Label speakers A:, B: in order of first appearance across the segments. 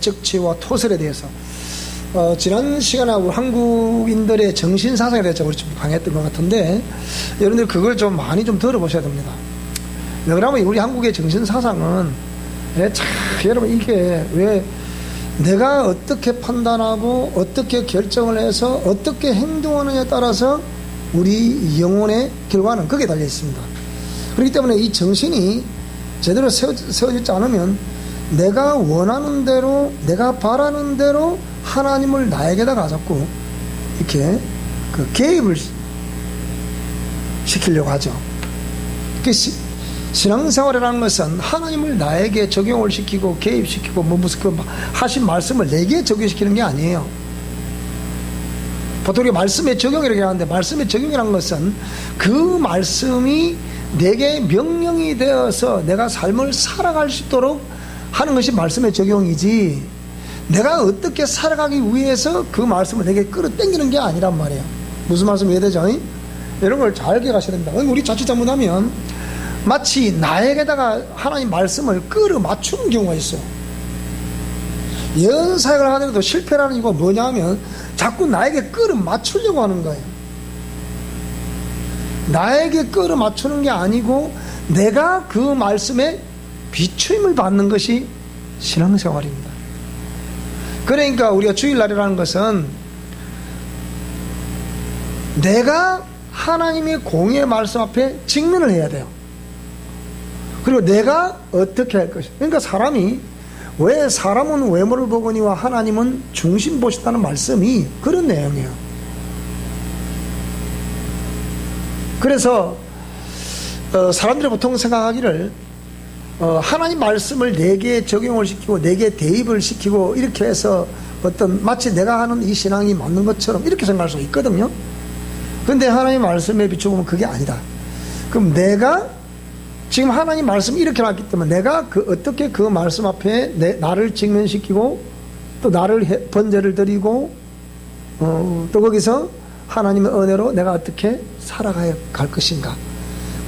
A: 내적 치유와 토설에 대해서 지난 시간에 우리 한국인들의 정신사상에 대해서 우리 좀 강의했던 것 같은데 여러분들 그걸 좀 많이 좀 들어보셔야 됩니다. 왜냐하면 우리 한국의 정신사상은 여러분 이게 왜 내가 어떻게 판단하고 어떻게 결정을 해서 어떻게 행동하느냐에 따라서 우리 영혼의 결과는 거기에 달려 있습니다. 그렇기 때문에 이 정신이 제대로 세워지지 않으면 내가 원하는 대로 내가 바라는 대로 하나님을 나에게다가 자꾸 이렇게 개입을 시키려고 하죠. 신앙생활이라는 것은 하나님을 나에게 적용을 시키고 개입시키고 무슨 하신 말씀을 내게 적용시키는 게 아니에요. 보통 우리가 말씀의 적용이라고 하는데 말씀의 적용이라는 것은 그 말씀이 내게 명령이 되어서 내가 삶을 살아갈 수 있도록 하는 것이 말씀의 적용이지 내가 어떻게 살아가기 위해서 그 말씀을 내게 끌어당기는 게 아니란 말이에요. 무슨 말씀 이해되죠? 이런 걸 잘 기억하셔야 됩니다. 우리 자칫 잘못하면 마치 나에게다가 하나님 말씀을 끌어 맞추는 경우가 있어요. 예언사역을 하더라도 실패라는 이유가 뭐냐 하면 자꾸 나에게 끌어 맞추려고 하는 거예요. 나에게 끌어 맞추는 게 아니고 내가 그 말씀에 비추임을 받는 것이 신앙생활입니다. 그러니까 우리가 주일날이라는 것은 내가 하나님의 공의의 말씀 앞에 직면을 해야 돼요. 그리고 내가 어떻게 할 것이냐. 그러니까 사람이 왜 사람은 외모를 보거니와 하나님은 중심 보신다는 말씀이 그런 내용이에요. 그래서 사람들이 보통 생각하기를 하나님 말씀을 내게 적용을 시키고 내게 대입을 시키고 이렇게 해서 어떤 마치 내가 하는 이 신앙이 맞는 것처럼 이렇게 생각할 수 있거든요. 그런데 하나님 말씀에 비춰보면 그게 아니다. 그럼 내가 지금 하나님 말씀이 이렇게 나왔기 때문에 내가 어떻게 그 말씀 앞에 나를 직면시키고 또 나를 번제를 드리고 또 거기서 하나님의 은혜로 내가 어떻게 살아갈 것인가.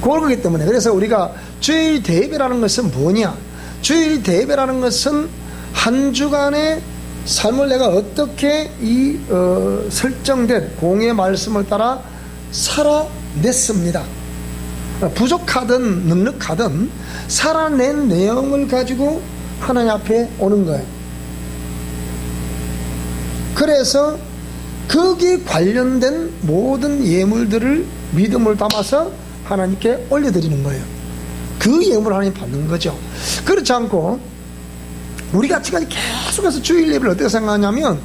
A: 그거기 때문에 그래서 우리가 주일 대예배라는 것은 뭐냐. 주일 대예배라는 것은 한 주간의 삶을 내가 어떻게 이 설정된 공의 말씀을 따라 살아냈습니다. 부족하든 넉넉하든 살아낸 내용을 가지고 하나님 앞에 오는 거예요. 그래서 거기에 관련된 모든 예물들을 믿음을 담아서 하나님께 올려드리는 거예요. 그 예물을 하나님 받는 거죠. 그렇지 않고 우리가 지금까지 계속해서 주일 예배를 어떻게 생각하냐면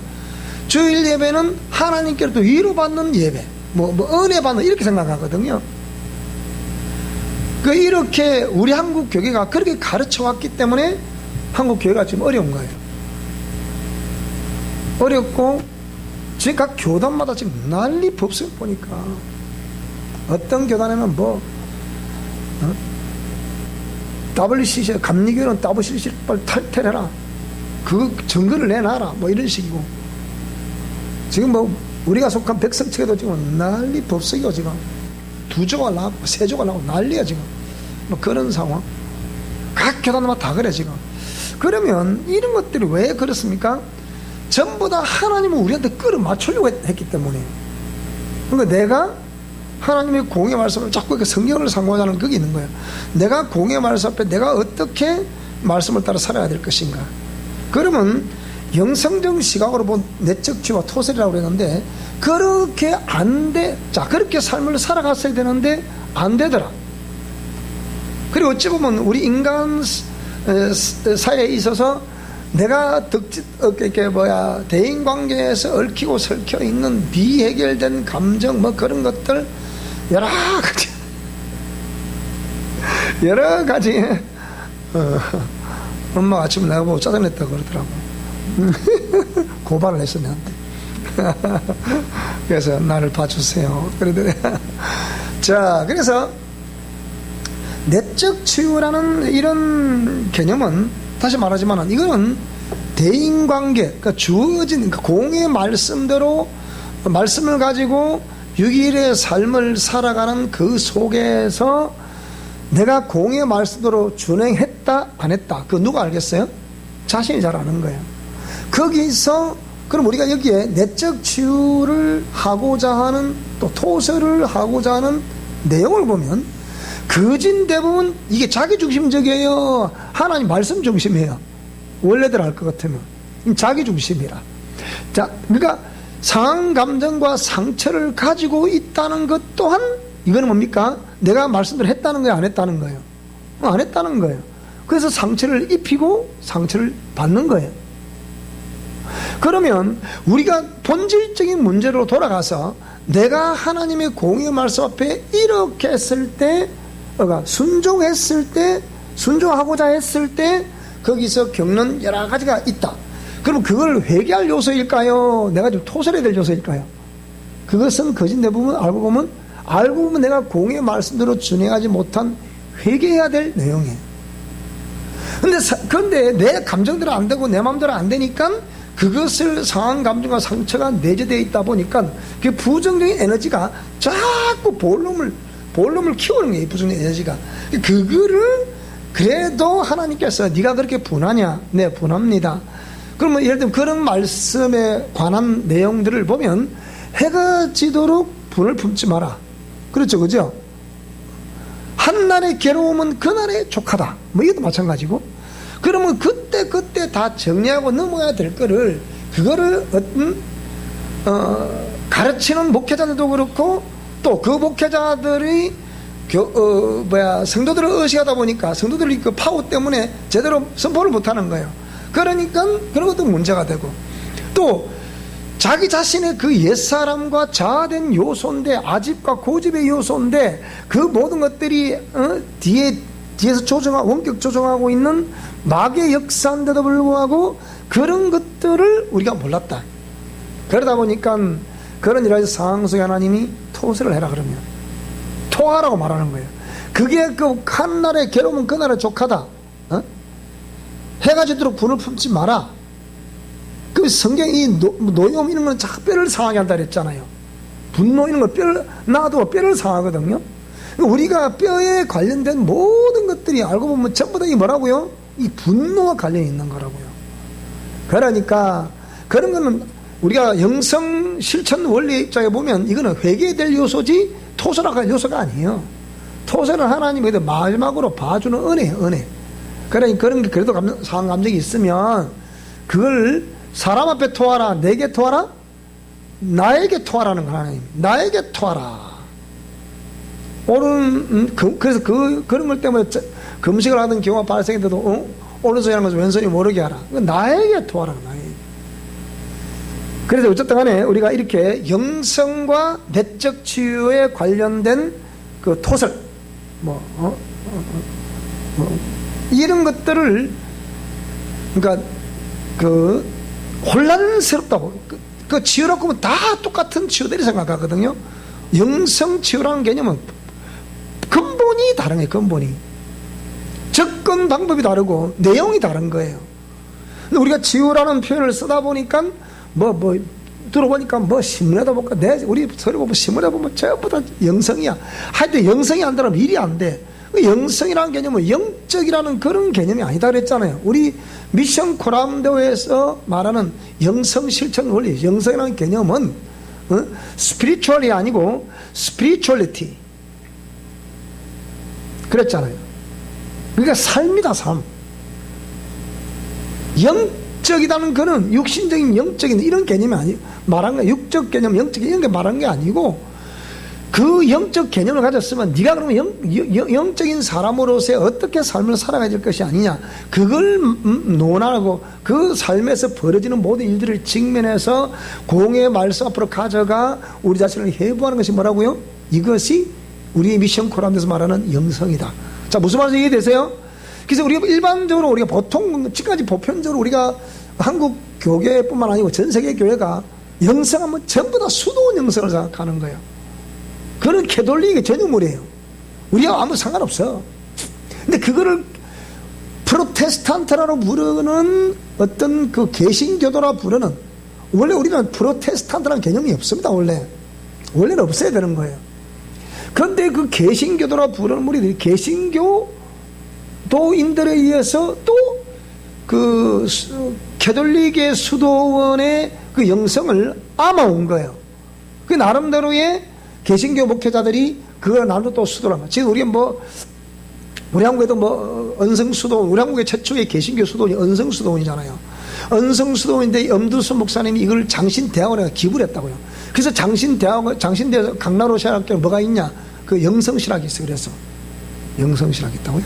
A: 주일 예배는 하나님께로부터 위로받는 예배, 은혜 받는 이렇게 생각하거든요. 이렇게 우리 한국 교회가 그렇게 가르쳐 왔기 때문에 한국 교회가 지금 어려운 거예요. 어렵고 지금 각 교단마다 지금 난리 법석 보니까 어떤 교단에는 WCC 감리교는 WCC 빨리 탈퇴해라, 그 증거를 내놔라, 이런 식이고 지금 우리가 속한 백성측에도 지금 난리 법석이고 지금 2조가 나고 3조가 나고 난리야 지금. 그런 상황. 각 교단마다 다 그래 지금. 그러면 이런 것들이 왜 그렇습니까? 전부 다 하나님은 우리한테 끌어 맞추려고 했기 때문에. 그러니까 내가 하나님의 공의 말씀을 자꾸 이렇게 성경을 상고하자는 그게 있는 거예요. 내가 공의 말씀 앞에 내가 어떻게 말씀을 따라 살아야 될 것인가. 그러면 영성적 시각으로 본 내적 치유와 토설이라고 그랬는데 그렇게 안 돼. 자, 그렇게 삶을 살아갔어야 되는데 안 되더라. 그리고 어찌 보면 우리 인간 사회에 있어서 내가 대인 관계에서 얽히고 설켜 있는 비해결된 감정 그런 것들 여러 가지 엄마가 아침에 내가 보고 짜증냈다고 그러더라고. 고발을 했어 내한테. 그래서 나를 봐주세요. 그러더래. 자, 그래서 내적 치유라는 이런 개념은 다시 말하지만 이거는 대인관계, 그러니까 주어진 공의 말씀대로 말씀을 가지고 6일의 삶을 살아가는 그 속에서 내가 공의 말씀대로 준행했다 안 했다, 그거 누가 알겠어요? 자신이 잘 아는 거예요. 거기서 그럼 우리가 여기에 내적 치유를 하고자 하는 또 토설을 하고자 하는 내용을 보면 거진 대부분 이게 자기중심적이에요, 하나님 말씀 중심이에요? 원래대로 할 것 같으면 자기중심이라. 자, 그러니까 상한 감정과 상처를 가지고 있다는 것 또한 이거는 뭡니까? 내가 말씀대로 했다는 거예요, 안 했다는 거예요? 안 했다는 거예요. 그래서 상처를 입히고 상처를 받는 거예요. 그러면 우리가 본질적인 문제로 돌아가서 내가 하나님의 공의의 말씀 앞에 이렇게 했을 때, 순종했을 때, 순종하고자 했을 때 거기서 겪는 여러 가지가 있다. 그럼 그걸 회개할 요소일까요? 내가 좀 토설해야 될 요소일까요? 그것은 거짓 대부분 알고 보면 내가 공의의 말씀대로 준행하지 못한 회개해야 될 내용이에요. 근데 내 감정대로 안 되고 내 마음대로 안 되니까 그것을 상한 감정과 상처가 내재되어 있다 보니까 그 부정적인 에너지가 자꾸 볼륨을 키우는 거예요. 부정적인 에너지가. 그거를 그래도 하나님께서 네가 그렇게 분하냐? 네, 분합니다. 그러면 예를 들면 그런 말씀에 관한 내용들을 보면 해가 지도록 분을 품지 마라. 그렇죠, 그죠? 한날의 괴로움은 그날의 족하다. 뭐 이것도 마찬가지고. 그러면 그때 다 정리하고 넘어야 될 거를, 그거를 가르치는 목회자들도 그렇고 또 그 목회자들이 성도들을 의식하다 보니까 성도들이 그 파워 때문에 제대로 선포를 못하는 거예요. 그러니까 그런 것도 문제가 되고, 또 자기 자신의 그 옛사람과 자아된 요소인데, 아집과 고집의 요소인데 그 모든 것들이 뒤에서 원격 조정하고 있는 마귀의 역사인데도 불구하고 그런 것들을 우리가 몰랐다. 그러다 보니까 그런 일에서 상황 속에 하나님이 토설을 해라 그러면 토하라고 말하는 거예요. 그게 그 한날의 괴로움은 그날의 족하다. 해가 지도록 분을 품지 마라. 그 성경이 노염 이런 건 자꾸 뼈를 상하게 한다 그랬잖아요. 분노 이런 거 뼈를 놔도 뼈를 상하거든요. 우리가 뼈에 관련된 모든 것들이 알고 보면 전부 다 이 뭐라고요? 이 분노와 관련이 있는 거라고요. 그러니까 그런 거는 우리가 영성 실천 원리의 입장에 보면 이거는 회개될 요소지 토설할 요소가 아니에요. 토설은 하나님에 대해 마지막으로 봐주는 은혜예요, 은혜. 그러니까 그런 게 그래도 상한 감정이 있으면 그걸 사람 앞에 토하라, 내게 토하라, 나에게 토하라는 거. 하나님 나에게 토하라. 그래서 그런 것 때문에 금식을 하던 경우가 발생해도 오른손이 하는 것을 왼손이 모르게 하라. 나에게 토하라, 나에게. 그래서 어쨌든 간에 우리가 이렇게 영성과 내적 치유에 관련된 그 토설, 이런 것들을, 그러니까 그 혼란스럽다고, 그 치유라고 하면 다 똑같은 치유들이 생각하거든요. 영성 치유라는 개념은 근본이 다른 거예요. 근본이 접근 방법이 다르고 내용이 다른 거예요. 근데 우리가 치유라는 표현을 쓰다 보니까 들어보니까 신문에다 볼까, 우리 서류 보면 신문에 보면 전부 다 영성이야. 하여튼 영성이 안 되면 일이 안 돼. 영성이라는 개념은 영적이라는 그런 개념이 아니다 그랬잖아요. 우리 미션 코람데오에서 말하는 영성 실천 원리, 영성이라는 개념은 스피리추얼이 아니고 스피리추얼리티 그랬잖아요. 그러니까 삶이다, 삶. 영적이라는 거는 육신적인 영적인 이런 개념이 아니에요. 말한 거 육적 개념, 영적 이런 게 말한 게 아니고, 그 영적 개념을 가졌으면 네가 그러면 영적인 사람으로서의 어떻게 삶을 살아가야 될 것이 아니냐, 그걸 논하고 그 삶에서 벌어지는 모든 일들을 직면해서 공의 말씀 앞으로 가져가 우리 자신을 회복하는 것이 뭐라고요? 이것이 우리의 미션 코람에서 말하는 영성이다. 자, 무슨 말인지 이해되세요? 그래서 우리가 일반적으로 우리가 보통 지금까지 보편적으로 우리가 한국 교계뿐만 아니고 전 세계 교회가 영성하면 전부 다 수도원 영성을 생각하는 거예요. 그런 캐톨릭의 전유물이에요. 우리하고 아무 상관없어. 근데 그거를 프로테스탄트라고 부르는 어떤 그 개신교도라 부르는, 원래 우리는 프로테스탄트라는 개념이 없습니다. 원래는 없어야 되는 거예요. 그런데 그 개신교도라 부르는 무리들이 개신교도인들에 의해서 또 캐톨릭의 수도원의 그 영성을 암아온 거예요. 그 나름대로의 개신교 목회자들이 그걸 나름 또 수도란 말이에요. 지금 우리 한국에도 언성수도원, 우리 한국의 최초의 개신교 수도원이 언성수도원이잖아요. 언성수도원인데 염두순 목사님이 이걸 장신대학원에 기부를 했다고요. 그래서 장신대에서 강나로 신학교에 뭐가 있냐? 그 영성신학이 있어요. 그래서 영성신학이 있다고요.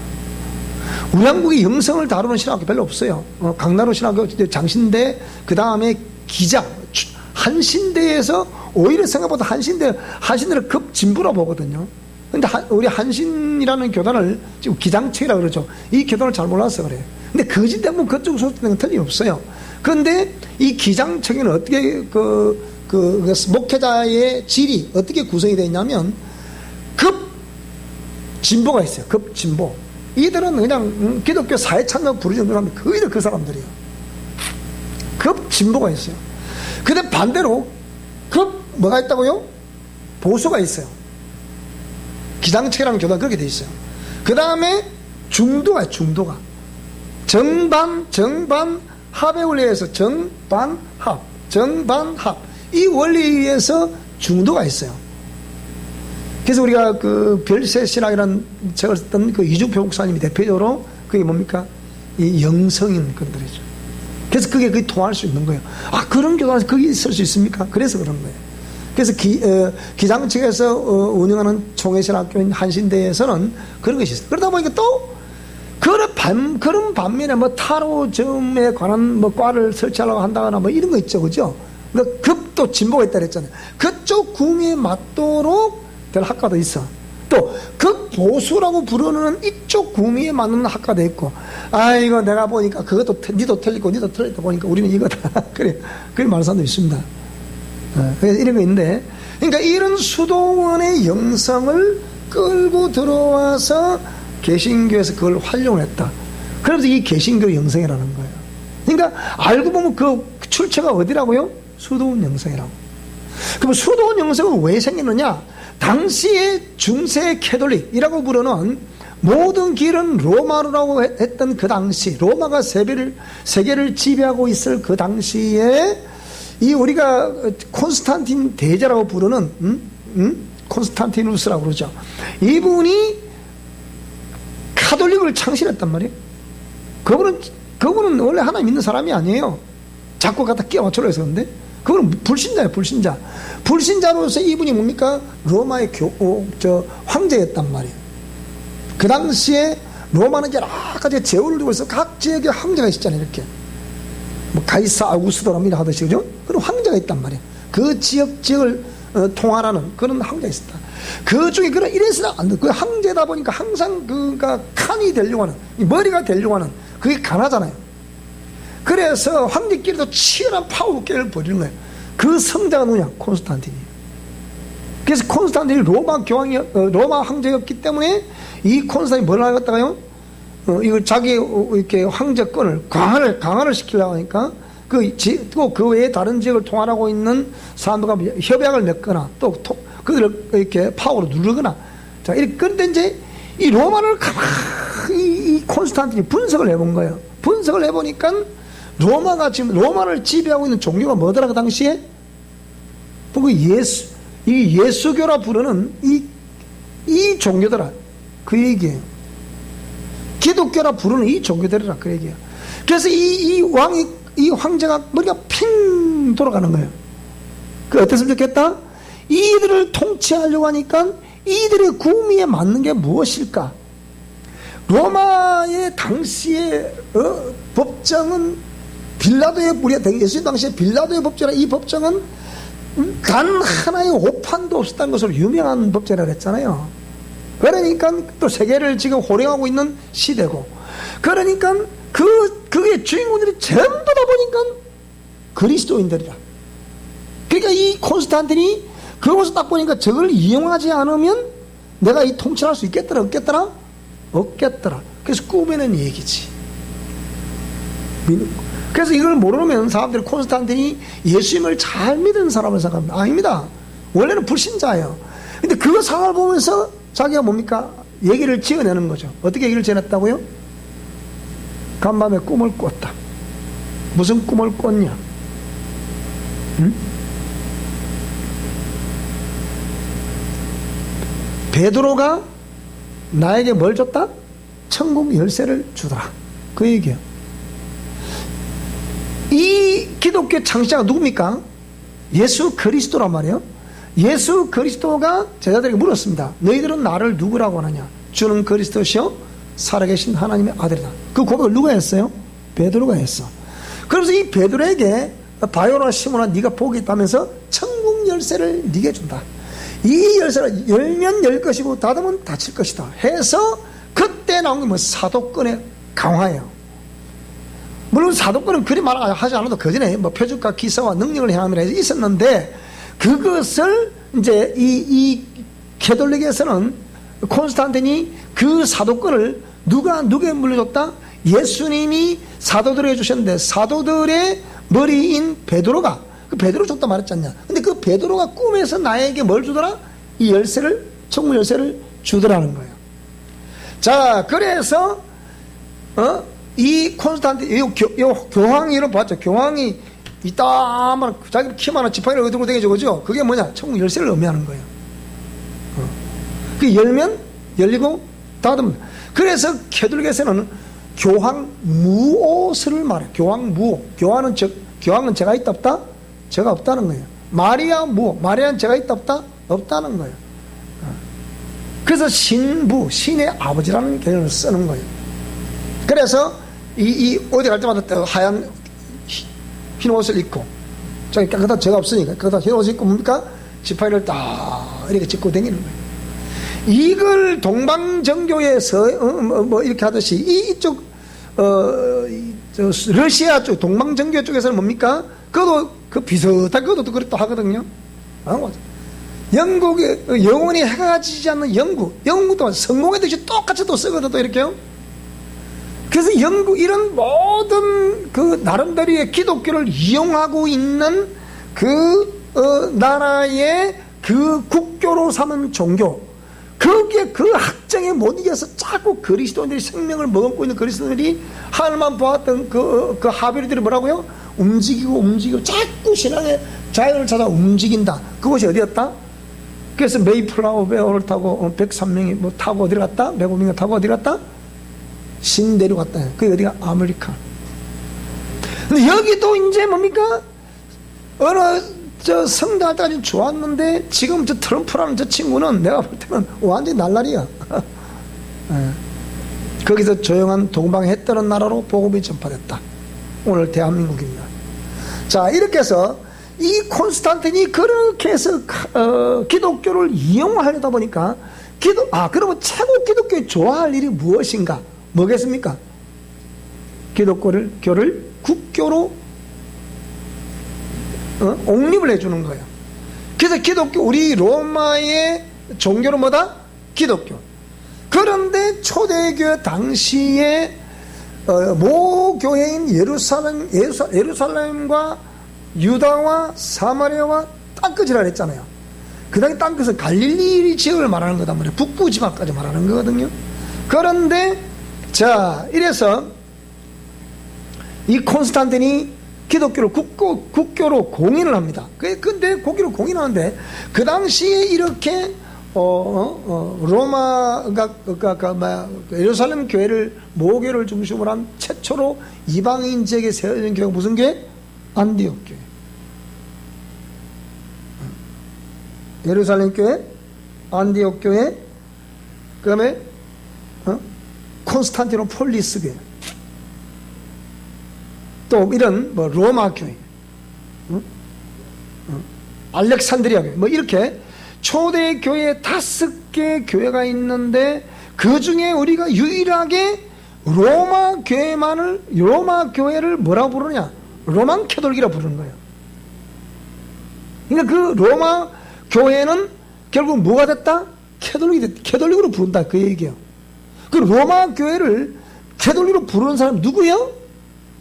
A: 우리 한국이 영성을 다루는 신학교 별로 없어요. 강나로 신학교, 장신대, 그 다음에 기장, 한신대에서 오히려 생각보다 한신대를 급진부로 보거든요. 근데 우리 한신이라는 교단을 지금 기장책이라고 그러죠. 이 교단을 잘 몰라서 그래요. 근데 거짓 때문에 그쪽 소속된 건 틀림없어요. 그런데 이 기장책에는 어떻게 목회자의 질이 어떻게 구성이 되어 있냐면 급진보가 있어요. 급진보. 이들은 그냥 기독교 사회참여 부르짖는 사람들 거의 다 그 사람들이에요. 급진보가 있어요. 근데 반대로 뭐가 있다고요? 보수가 있어요. 기장책이라는 교단 그렇게 돼 있어요. 그 다음에 중도가 정반 합의 원리에 의해서 정반합 이 원리에 의해서 중도가 있어요. 그래서 우리가 그 별세신학이라는 책을 썼던 그 이중표 목사님이 대표적으로 그게 뭡니까? 이 영성인 것들이죠. 그래서 그게 통할 수 있는 거예요. 그런 교단에서 거기 있을 수 있습니까? 그래서 그런 거예요. 그래서 기장측에서 운영하는 총회신학교인 한신대에서는 그런 것이 있어요. 그러다 보니까 또 그런 반면에 타로점에 관한 과를 설치하려고 한다거나 이런 거 있죠, 그죠? 그러니까 급도 진보가 있다 그랬잖아요. 그쪽 구미에 맞도록 될 학과도 있어. 또 극보수라고 부르는 이쪽 구미에 맞는 학과도 있고, 이거 내가 보니까 그것도 니도 틀리고 니도 틀렸다 보니까 우리는 이거다. 그래 말하는 사람도 있습니다. 그래서 이런 거 있는데, 그러니까 이런 수도원의 영성을 끌고 들어와서 개신교에서 그걸 활용을 했다. 그래서 이 개신교 영성이라는 거예요. 그러니까 알고 보면 그 출처가 어디라고요? 수도원 영성이라고. 그럼 수도원 영성은 왜 생겼느냐? 당시에 중세 캐톨릭이라고 부르는 모든 길은 로마로라고 했던 그 당시, 로마가 세계를 지배하고 있을 그 당시에 이 우리가 콘스탄틴 대제라고 부르는 콘스탄티누스라고 그러죠. 이분이 카톨릭을 창실했단 말이에요. 그분은 원래 하나님 믿는 사람이 아니에요. 자꾸 갖다 끼워 맞추려 해서. 그런데 그분은 불신자예요. 불신자로서 이분이 뭡니까? 로마의 황제였단 말이에요. 그 당시에 로마는 여러 가지 제후를 두고 있어. 각 지역에 황제가 있었잖아요. 이렇게 가이사 아우구스도라고 하듯이, 그죠? 그런 황제가 있단 말이에요. 그 지역을 통할하는 그런 황제가 있었다. 그 중에 이래서는 안 돼. 그 황제다 보니까 항상 칸이 되려고 하는, 머리가 되려고 하는, 그게 강하잖아요. 그래서 황제끼리도 치열한 파워게임을 벌이는 거예요. 그 성자가 누구냐? 콘스탄틴이에요. 그래서 콘스탄틴이 로마 황제였기 때문에 이 콘스탄틴이 뭘 하겠다가요? 이걸 자기 이렇게 황제권을 강화를 시키려고 하니까 그 외에 다른 지역을 통할하고 있는 사람들과 협약을 맺거나 또 그들을 이렇게 파워로 누르거나. 자, 이렇게. 그런데 이제 이 로마를 가만히 이 콘스탄틴이 분석을 해본 거예요. 분석을 해보니까 로마가 지금 로마를 지배하고 있는 종교가 뭐더라, 그 당시에? 이 예수교라 부르는 이 종교더라. 그 얘기예요. 기독교라 부르는 이 종교들이라 그 얘기예요. 그래서 이 황제가 머리가 핑 돌아가는 거예요. 그 어땠으면 좋겠다? 이들을 통치하려고 하니까 이들의 구미에 맞는 게 무엇일까? 로마의 당시의 법정은 예수님 당시에 빌라도의 법정이라, 이 법정은 단 하나의 오판도 없었다는 것으로 유명한 법정이라고 했잖아요. 그러니까 또 세계를 지금 호령하고 있는 시대고, 그러니까 그의 주인공들이 전부 다 보니까 그리스도인들이라. 그러니까 이 콘스탄틴이 그것을 딱 보니까 저걸 이용하지 않으면 내가 이 통치할 수 있겠더라, 없겠더라? 없겠더라. 그래서 꾸며낸 얘기지. 그래서 이걸 모르면 사람들이 콘스탄틴이 예수님을 잘 믿은 사람을 생각합니다. 아닙니다. 원래는 불신자예요. 근데 그 상황을 보면서 자기가 뭡니까? 얘기를 지어내는 거죠. 어떻게 얘기를 지어냈다고요? 간밤에 꿈을 꿨다. 무슨 꿈을 꿨냐? 응? 베드로가 나에게 뭘 줬다? 천국 열쇠를 주더라. 그 얘기예요. 이 기독교 창시자가 누굽니까? 예수 그리스도란 말이에요. 예수 그리스도가 제자들에게 물었습니다. 너희들은 나를 누구라고 하느냐? 주는 그리스도시요 살아계신 하나님의 아들이다. 그 고백을 누가 했어요? 베드로가 했어. 그래서 이 베드로에게 바요나 시몬아 네가 복이 있다면서 천국 열쇠를 네게 준다. 이 열쇠를 열면 열 것이고 닫으면 닫힐 것이다 해서 그때 나온 게 뭐 사도권의 강화예요. 물론 사도권은 그리 말하지 않아도 그 전에 뭐 표적과 기사와 능력을 행함이라 해서 있었는데, 그것을 이제 이 캐톨릭에서는 콘스탄틴이 그 사도권을 누구에게 물려줬다? 예수님이 사도들에게 주셨는데, 사도들의 머리인 베드로가, 그 베드로 줬다 말했지 않냐. 근데 그 베드로가 꿈에서 나에게 뭘 주더라? 이 열쇠를, 천국 열쇠를 주더라는 거예요. 자, 그래서 이 콘스탄틴, 이 교황이 이런 봤죠. 교황이 이따만 자기 키만한 지팡이를 들고 다니죠, 그죠? 그게 뭐냐? 천국 열쇠를 의미하는 거예요. 그 열면 열리고 닫으면. 그래서 캐톨릭에서는 교황 무오스를 말해. 교황 무오. 교황은 제가 있다 없다? 제가 없다는 거예요. 마리아 무오. 마리아는 제가 있다 없다? 없다는 거예요. 그래서 신부, 신의 아버지라는 개념을 쓰는 거예요. 그래서 어디 갈 때마다 하얀 흰 옷을 입고, 저기 깨끗한 죄가 없으니까 깨끗한 흰 옷을 입고 뭡니까? 지팡이를 딱 이렇게 짚고 다니는 거예요. 이걸 동방정교에서 뭐 이렇게 하듯이 이쪽 러시아 쪽 동방정교 쪽에서는 뭡니까? 그것도 그 비슷한 그것도 그렇다 하거든요. 영국의 영원히 해가 지지 않는 영국도 성공의 뜻이 똑같이 또 쓰거든 또 이렇게요. 그래서 영국 이런 모든 그 나름대로의 기독교를 이용하고 있는 그 나라의 그 국교로 삼은 종교, 거기에 그 학정에 못 이겨서 자꾸 그리스도인들이 생명을 머금고 있는 그리스도인들이 하늘만 보았던 그 하비리들이 뭐라고요? 움직이고 자꾸 신앙의 자연을 찾아 움직인다. 그곳이 어디였다? 그래서 메이플라워 베어를 타고 103명이 뭐 타고 어디 갔다? 105명이 타고 어디 갔다? 신대로 갔다. 그게 어디가? 아메리카. 근데 여기도 이제 뭡니까? 어느 성당할 때까지 좋았는데 지금 저 트럼프라는 저 친구는 내가 볼 때는 완전히 날라리야. 거기서 조용한 동방에 떠는 나라로 복음이 전파됐다. 오늘 대한민국입니다. 자, 이렇게 해서 이 콘스탄틴이 그렇게 해서 기독교를 이용하려다 보니까 그러면 최고 기독교에 좋아할 일이 무엇인가? 뭐겠습니까? 기독교를 국교로 옹립을 해주는 거예요. 그래서 기독교, 우리 로마의 종교는 뭐다? 기독교. 그런데 초대교회 당시에 모교회인 예루살렘과 유다와 사마리아와 땅끝이라 했잖아요. 그 당시 땅끝은 갈릴리 지역을 말하는 거단 말이에요. 북부 지방까지 말하는 거거든요. 그런데 자, 이래서 이 콘스탄틴이 기독교를 국교로 공인을 합니다. 근데 국교로 공인하는데 그 당시에 이렇게 로마가 예루살렘 교회를 모교를 중심으로 한 최초로 이방인 지역에 세워진 교회가 무슨 교회? 안디옥 교회. 예루살렘 교회, 안디옥 교회, 그 다음에 콘스탄티노폴리스 교회, 또 이런 뭐 로마 교회, 알렉산드리아 교회, 뭐 이렇게 초대 교회 5개 교회가 있는데 그 중에 우리가 유일하게 로마 교회를 뭐라고 부르냐? 로만 캐톨릭이라고 부르는 거예요. 그러니까 그 로마 교회는 결국 뭐가 됐다? 캐톨릭으로 부른다. 그 얘기예요. 그 로마 교회를 캐톨릭으로 부르는 사람이 누구예요?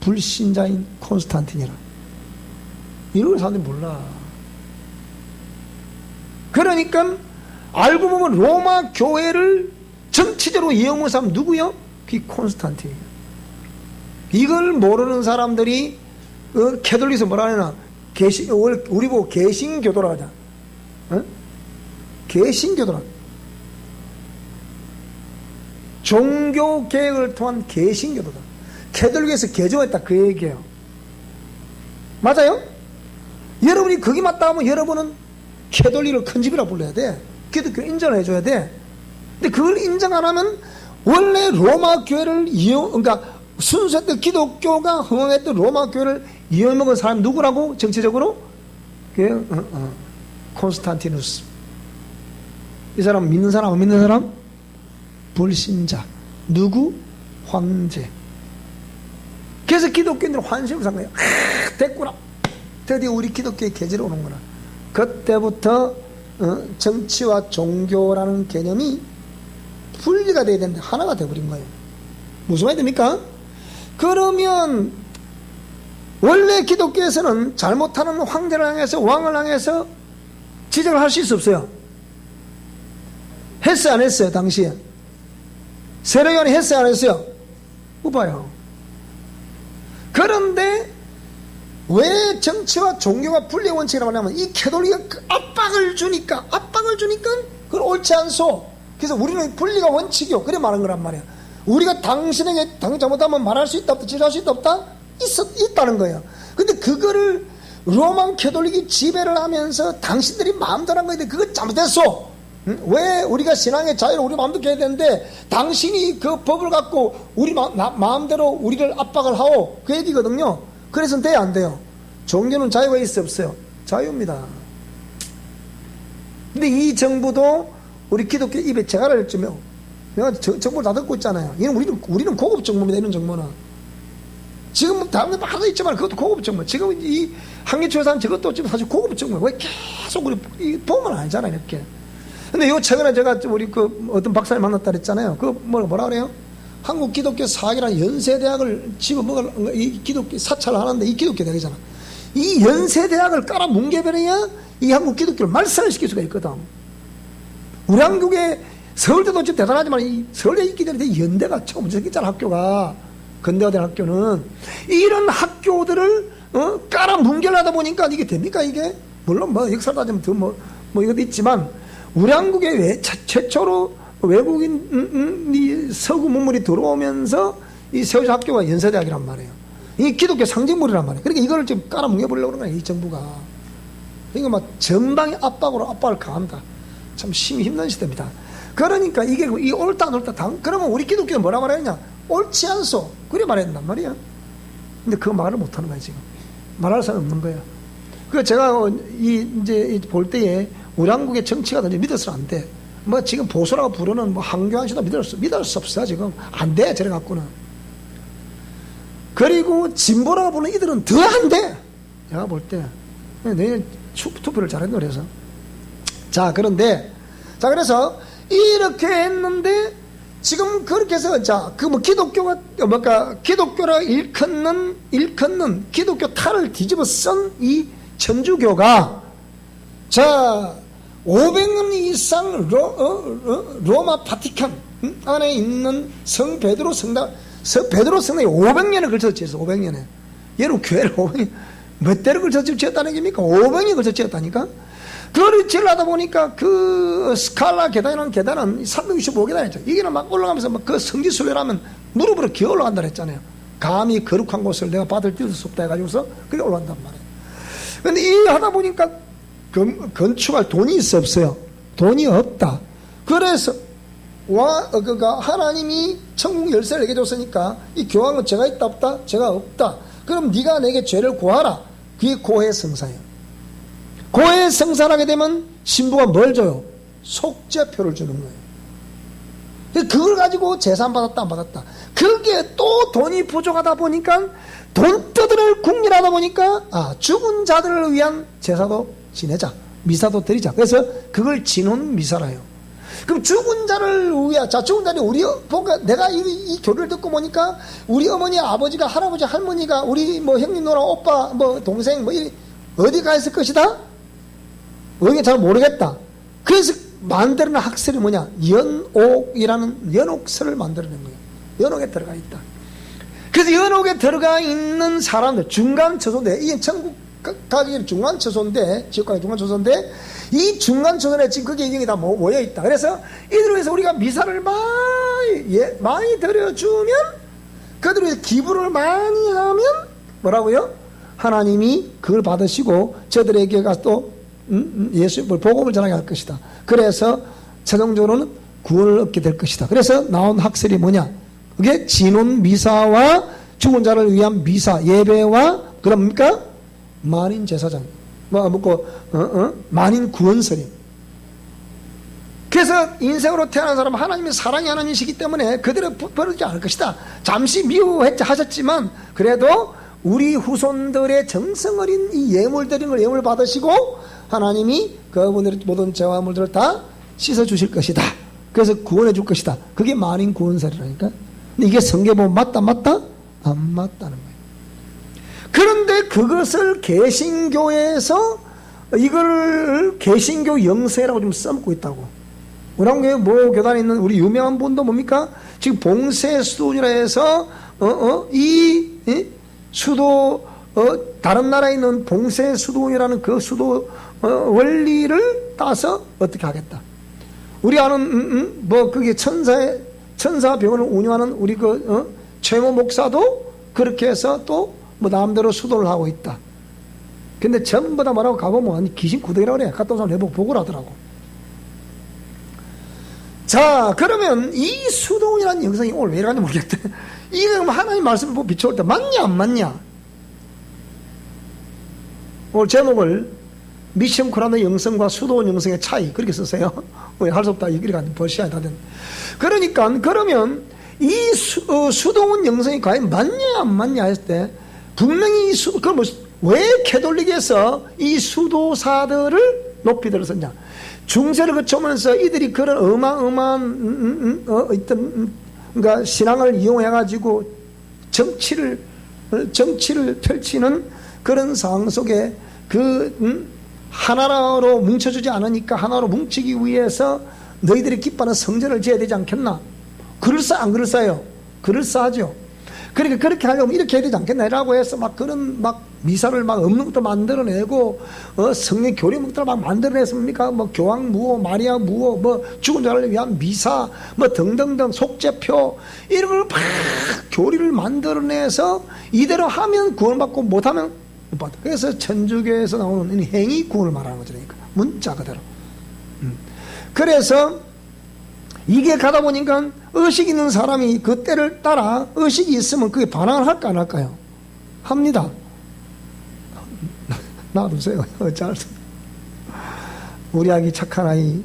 A: 불신자인 콘스탄틴이라. 이런 걸 사람들이 몰라. 그러니까 알고 보면 로마 교회를 정치적으로 이용한 사람 누구요? 그 콘스탄틴이에요. 이걸 모르는 사람들이 캐톨릭에서 뭐라 하냐, 우리 보고 개신교도라 하자. 개신교도라. 종교 개혁을 통한 개신교도다. 캐톨릭에서 개종했다 그 얘기예요. 맞아요? 여러분이 거기 맞다 하면 여러분은 캐톨릭을 큰 집이라 불러야 돼. 기독교 인정을 해줘야 돼. 근데 그걸 인정 안 하면 원래 로마 교회를 그러니까 순수했던 기독교가 흥행했던 로마 교회를 이어먹은 사람이 누구라고? 정치적으로? 콘스탄티누스. 이 사람 믿는 사람 안 믿는 사람? 불신자. 누구? 황제. 그래서 기독교인들은 환심을 산 거예요. 됐구나. 드디어 우리 기독교의 계절이 오는구나. 그때부터 정치와 종교라는 개념이 분리가 돼야 되는데 하나가 돼버린 거예요. 무슨 말이 됩니까? 그러면 원래 기독교에서는 잘못하는 황제를 향해서 왕을 향해서 지적을 할 수 있어 없어요? 했어요 안 했어요? 당시에 세례요한이 했어요 안 했어요? 못 봐요. 그런데 왜 정치와 종교가 분리의 원칙이라고 하냐면 이 캐톨릭이 압박을 주니까 그건 옳지 않소. 그래서 우리는 분리가 원칙이요. 그래 말한 거란 말이야. 우리가 당신에게 잘못하면 말할 수 있다 없다, 지적할 수 있다 없다? 있다는 거예요. 근데 그거를 로만 캐톨릭이 지배를 하면서 당신들이 마음대로 한 건데 그거 잘못했어. 왜 우리가 신앙의 자유를 우리 마음대로 해야 되는데 당신이 그 법을 갖고 우리 마음대로 우리를 압박을 하오. 그 얘기거든요. 그래서 돼요 안 돼요? 종교는 자유가 있어 없어요? 자유입니다. 근데 이 정부도 우리 기독교 입에 재갈을 쯤요. 내가 정보를 다 듣고 있잖아요. 우리는 고급 정보입니다. 이런 정보는. 지금 다른 데 많이 있지만 그것도 고급 정보. 지금 이 한계초에서는 저것도 지금 사실 고급 정보. 왜 계속 우리 보면 아니잖아요. 이렇게. 근데 요 최근에 제가 우리 어떤 박사님 만났다 그랬잖아요. 뭐라 그래요? 한국 기독교 사학이라는 연세대학을 집어먹을, 이 기독교 사찰을 하는데 이 기독교 대학이잖아. 이 연세대학을 깔아 뭉개버려야 이 한국 기독교를 말살시킬 수가 있거든. 우리 한국의 서울대도 좀 대단하지만 이 서울대 있기 전에 연대가 처음 생겼잖아. 학교가 근대화된 학교는 이런 학교들을 깔아 뭉개려다 보니까 이게 됩니까 이게? 물론 뭐 역사를 따지면 뭐 이것도 있지만 우리 한국에 최초로 외국인 서구 문물이 들어오면서 이 세워진 학교가 연세대학이란 말이에요. 이 기독교 상징물이란 말이에요. 그러니까 이거를 지금 깔아 뭉개보려고 그러는 거예요. 이 정부가. 그러니까 막 전방의 압박을 가합니다. 참 힘든 시대입니다. 그러니까 이게 이 옳다 안 옳다 그러면 우리 기독교는 뭐라 말했냐? 옳지 않소. 그래 말했단 말이야. 근데 그 말을 못하는 거야 지금. 말할 사람이 없는 거야. 그래서 제가 이제 볼 때에 우리 한국의 정치가 믿어서는 안 돼. 뭐 지금 보수라고 부르는 뭐 한교안 씨도 믿을 수 없어요 지금. 안 돼 저래 갖고는. 그리고 진보라고 부르는 이들은 더 안 돼. 제가 볼 때 내일 투표를 잘했노 그래서. 자 그래서 이렇게 했는데 지금 그렇게 해서 기독교라 일컫는 기독교 탈을 뒤집어 쓴 이 천주교가 500년 이상 로마 바티칸 안에 있는 성 베드로 성당이 500년에 걸쳐서 지었어. 500년에. 여러분 교회를 500년 몇 대를 걸쳐서 지었다는 얘기입니까? 500년에 걸쳐서 지었다니까. 그걸 지으려다 보니까 그 스칼라 계단이라는 계단은 365계단이죠. 이게는 막 올라가면서 막 그 성지순례라면 무릎으로 기어 올라간다 그랬잖아요. 감히 거룩한 곳을 내가 받을 뛸 수 없다 해가지고서 그게 올라간단 말이에요. 근데 이 하다 보니까 건축할 돈이 있어 없어요? 돈이 없다. 그래서 하나님이 천국 열쇠를 내게 줬으니까 이 교황은 죄가 있다 없다? 죄가 없다. 그럼 네가 내게 죄를 고하라. 그게 고해성사예요. 고해성사하게 되면 신부가 뭘 줘요? 속죄표를 주는 거예요. 그걸 가지고 제산 받았다 안 받았다. 그게 또 돈이 부족하다 보니까 돈 뜯을 국민하다 보니까 죽은 자들을 위한 제사도 지내자. 미사도 드리자. 그래서 그걸 진혼 미사라 해요. 그럼 죽은 자를 위하, 죽은 자는 내가 이 교리를 듣고 보니까 우리 어머니, 아버지가, 할아버지, 할머니가, 우리 뭐 형님, 누나, 오빠, 뭐 동생, 어디 가 있을 것이다? 어디 잘 모르겠다. 그래서 만드는 학설이 뭐냐? 연옥이라는 연옥설을 만들어낸 거예요. 연옥에 들어가 있다. 그래서 연옥에 들어가 있는 사람들, 중간 처소인데, 이게 천국 가기 중간 처소인데, 지옥 가기 중간 처소인데, 이 중간 처소에 지금 그게 인형이 다 모여 있다. 그래서 이들을 위해서 우리가 미사를 많이 드려주면, 그들을 위해서 기부를 많이 하면, 뭐라고요? 하나님이 그걸 받으시고, 저들에게 가서 또, 예수의 복음을 전하게 할 것이다. 그래서 최종적으로는 구원을 얻게 될 것이다. 그래서 나온 학설이 뭐냐? 그게 진혼 미사와 죽은 자를 위한 미사, 예배와, 그럽니까? 만인 제사장. 만인 구원설임. 그래서 인생으로 태어난 사람은 하나님의 사랑의 하나님이시기 때문에 그들을 버리지 않을 것이다. 잠시 미워하셨지만, 그래도 우리 후손들의 정성 어린 이 예물 드린 걸 예물 받으시고, 하나님이 그분들의 모든 죄와 물들을 다 씻어주실 것이다. 그래서 구원해 줄 것이다. 그게 만인 구원설이라니까. 근데 이게 성경에 보면 맞다? 안 맞다는 거예요. 그런데 그것을 개신교에서 이걸 개신교 영세라고 좀 써먹고 있다고. 우리 뭐 교단에 있는 우리 유명한 분도 뭡니까? 지금 봉쇄 수도원이라 해서 수도 다른 나라에 있는 봉쇄 수도원이라는 그 수도 원리를 따서 어떻게 하겠다. 우리 아는 그게 천사병원을 운영하는 우리 최모 목사도 그렇게 해서 또 뭐 나름대로 수도를 하고 있다. 근데 전부 다 뭐라고 가보면 귀신 구덩이라고 그래. 갔다 온 사람 해보고 보고를 하더라고. 자, 그러면 이 수도원이라는 영상이 오늘 왜 이러는지 모르겠대. 이거 하나님 말씀을 보고 비춰올 때 맞냐 안 맞냐? 오늘 제목을 미션 코란의 영성과 수도원 영성의 차이 그렇게 썼어요. 할 수 없다. 이렇게 벌시야 다 된. 그러니까 그러면 이 수도원 영성이 과연 맞냐 안 맞냐 했을 때 분명히 그럼 왜 캐톨릭에서 이 수도사들을 높이 들었었냐? 중세를 거쳐오면서 이들이 그런 어마어마한 그러니까 신앙을 이용해가지고 정치를 펼치는 그런 상황 속에 하나로 뭉쳐주지 않으니까 하나로 뭉치기 위해서 너희들이 기뻐하는 성전을 지어야 되지 않겠나? 안 그럴싸요? 그럴싸하죠. 그러니까 그렇게 하려면 이렇게 해야 되지 않겠나라고 해서 그런 미사를 없는 것도 만들어내고 성령 교리 것들을 만들어냈습니까? 교황무호, 마리아무호, 죽은 자를 위한 미사, 등등등 속죄표 이런 걸 막 교리를 만들어내서 이대로 하면 구원받고 못하면 못 받아. 그래서 천주교에서 나오는 행위 구원을 말하는 거죠. 그러니까 문자 그대로. 그래서 이게 가다 보니까 의식 있는 사람이 그 때를 따라 의식이 있으면 그게 반항을 할까 안 할까요? 합니다. 놔두세요. 어쩔 수. 우리 아기 착한 아이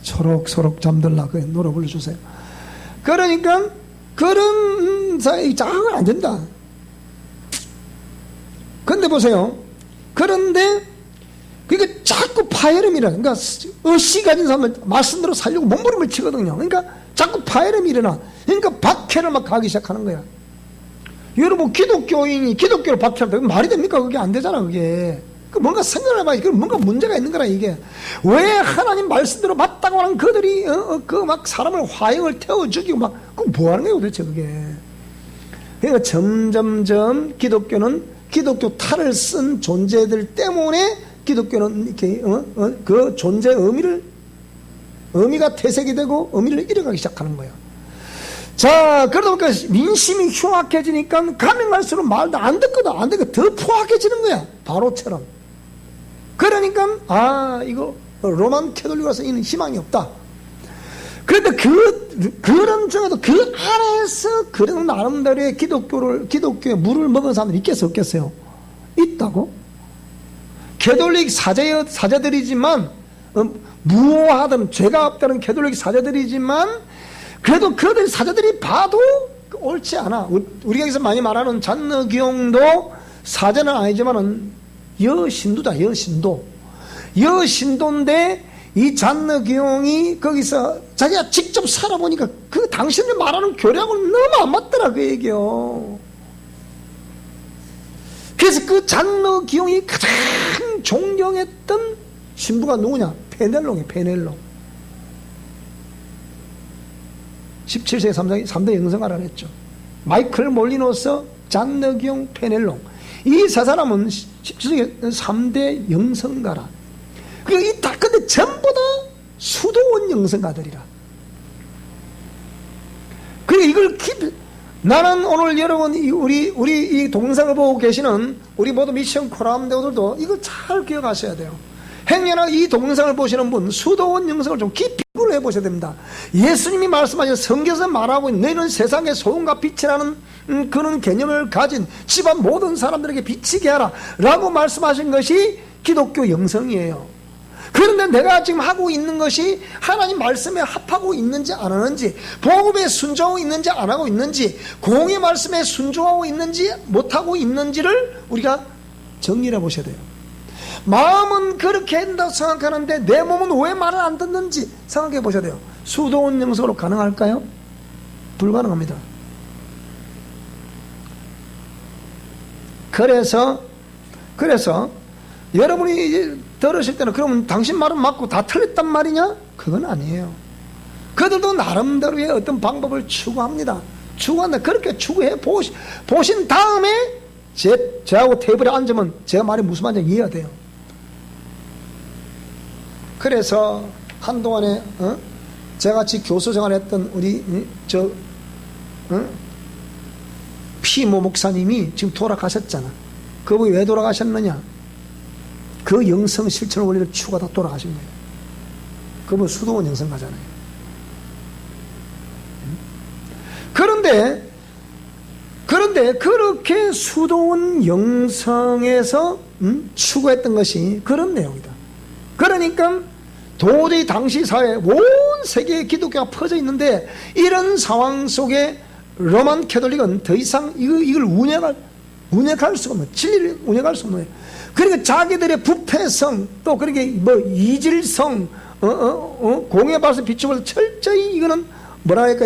A: 소록소록 잠들라 그 노래 불러주세요. 그러니까 그런 사이 장은 안 된다. 그런데 보세요. 그런데 그러니까 자꾸 파열음이라. 그러니까 의식 가진 사람은 말씀대로 살려고 몸부림을 치거든요. 그러니까 자꾸 파열음이 일어나. 그러니까 박해를 가기 시작하는 거야. 여러분 기독교인이 기독교를 박해한다. 말이 됩니까? 그게 안 되잖아. 그게. 뭔가 생각을 해봐야지. 뭔가 문제가 있는 거라 이게. 왜 하나님 말씀대로 맞다고 하는 그들이 사람을 화형을 태워 죽이고 그거 뭐 하는 거예요 도대체 그게. 그러니까 점점점 기독교는 기독교 탈을 쓴 존재들 때문에 기독교는 이렇게 그 존재의 의미가 퇴색이 되고 의미를 잃어가기 시작하는 거예요. 자, 그러다 보니까 민심이 흉악해지니까 가면 갈수록 말도 안 듣거든. 안 듣고 더 포악해지는 거야. 바로처럼. 그러니까 이거 로만 캐톨릭으로서 이는 희망이 없다. 그런데 그런 중에도 그 안에서 그런 나름대로의 기독교의 물을 먹은 사람들이 있겠어요 없겠어요? 있다고? 캐톨릭 사제들이지만 무오하든 죄가 없다는 캐톨릭 사제들이지만 그래도 그들 사제들이 봐도 옳지 않아. 우리가 여기서 많이 말하는 잔느기용도 사제는 아니지만은 여신도다. 여신도인데 이 잔느기용이 거기서 자기가 직접 살아보니까 그 당신들 말하는 교략은 너무 안 맞더라 그 얘기요. 그래서 그 잔느기용이 가장 존경했던 신부가 누구냐? 페넬롱. 17세기 3대 영성하라 했죠. 마이클 몰리노스, 잔느경, 페넬롱. 이 세 사람은 17세기 3대 영성가라. 근데 전부 다 수도원 영성가들이라. 그래, 이걸 나는 오늘 여러분, 우리 이 동영상을 보고 계시는 우리 모두 미션 코람대원들도 이걸 잘 기억하셔야 돼요. 행여나 이 동영상을 보시는 분, 수도원 영성을 좀 깊이 공부를 해보셔야 됩니다. 예수님이 말씀하신 성경에서 말하고 있는 너희는 세상의 소금과 빛이라는 그런 개념을 가진 집안 모든 사람들에게 비치게 하라 라고 말씀하신 것이 기독교 영성이에요. 그런데 내가 지금 하고 있는 것이 하나님 말씀에 합하고 있는지 안 하는지, 복음에 순종하고 있는지 안 하고 있는지, 공의 말씀에 순종하고 있는지 못하고 있는지를 우리가 정리해 보셔야 돼요. 마음은 그렇게 한다고 생각하는데 내 몸은 왜 말을 안 듣는지 생각해 보셔야 돼요. 수도원 영성으로 가능할까요? 불가능합니다. 그래서 여러분이 이제 들으실 때는 그러면 당신 말은 맞고 다 틀렸단 말이냐? 그건 아니에요. 그들도 나름대로의 어떤 방법을 추구합니다. 추구한다. 그렇게 추구해 보신 다음에 저하고 테이블에 앉으면 제가 말이 무슨 말인지 이해가 돼요. 그래서 한동안에 제가 같이 교수 생활했던 우리 피모 목사님이 지금 돌아가셨잖아. 그분이 왜 돌아가셨느냐? 그 영성 실천 원리를 추구하다 돌아가신 거예요. 그분 수도원 영성가잖아요. 그런데 그렇게 수도원 영성에서 추구했던 것이 그런 내용이다. 그러니까 도저히 당시 사회에 온 세계에 기독교가 퍼져 있는데 이런 상황 속에 로만 캐톨릭은 더 이상 이걸 운영할 수가 없는, 진리를 운영할 수 없는 거예요. 그러니까 자기들의 부패성, 또 그렇게 이질성, 공의 발서 비추어서 철저히 이거는 뭐라 할까,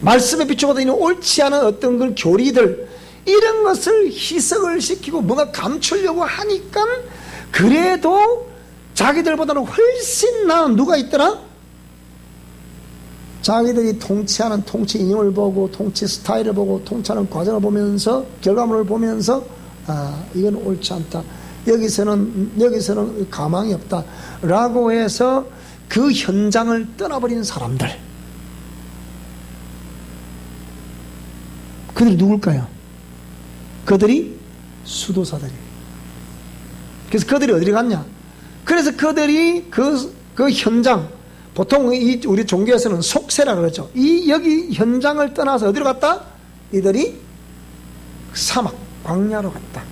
A: 말씀에 비추어서 있는 옳지 않은 어떤 그 교리들, 이런 것을 희석을 시키고 뭔가 감추려고 하니까 그래도 자기들보다는 훨씬 나은 누가 있더라? 자기들이 통치하는 통치 인형을 보고 통치 스타일을 보고 통치하는 과정을 보면서 결과물을 보면서 이건 옳지 않다. 여기서는 가망이 없다. 라고 해서 그 현장을 떠나버린 사람들. 그들이 누굴까요? 그들이 수도사들이에요. 그래서 그들이 어디로 갔냐? 그래서 그들이 그 현장, 보통 우리 종교에서는 속세라 그러죠. 여기 현장을 떠나서 어디로 갔다? 이들이 사막, 광야로 갔다.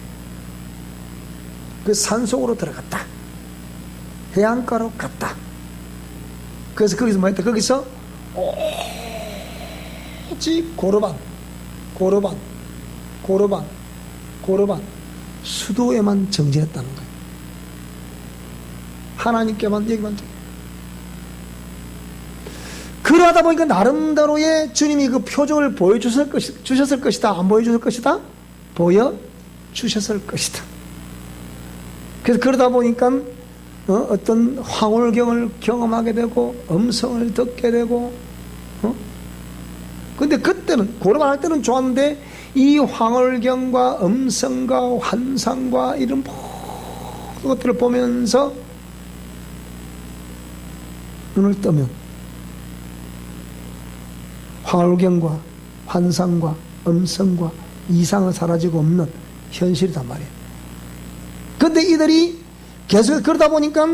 A: 그 산속으로 들어갔다. 해안가로 갔다. 그래서 거기서 뭐 했다? 거기서 오직 고르반 수도에만 정진했다는 거예요. 하나님께만 얘기만 돼. 그러다 보니까 나름대로의 주님이 그 표적을 보여주셨을 것이다. 안 보여주셨을 것이다? 보여주셨을 것이다. 그래서 그러다 보니까 어떤 황홀경을 경험하게 되고 음성을 듣게 되고 근데 그때는 고르반 할 때는 좋았는데 이 황홀경과 음성과 환상과 이런 모든 것들을 보면서 눈을 뜨면 황홀경과 환상과 음성과 이상은 사라지고 없는 현실이단 말이에요. 근데 이들이 계속 그러다 보니까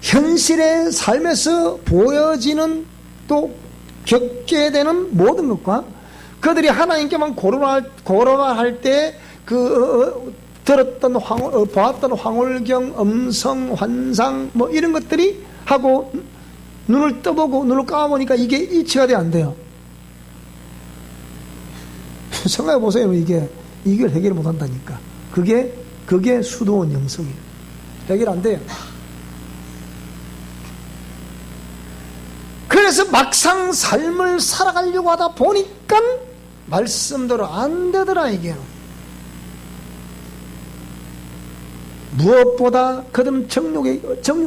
A: 현실의 삶에서 보여지는 또 겪게 되는 모든 것과 그들이 하나님께만 고론할 때 들었던 보았던 황홀경, 음성, 환상 뭐 이런 것들이 하고 눈을 떠보고 눈을 감아보니까 이게 일치가 돼 안 돼요. 생각해 보세요. 이걸 해결 못 한다니까. 그게 수도원 영성이에요. 해결 안 돼요. 그래서 막상 삶을 살아가려고 하다 보니까 말씀대로 안 되더라 이게. 무엇보다 그들은 정욕의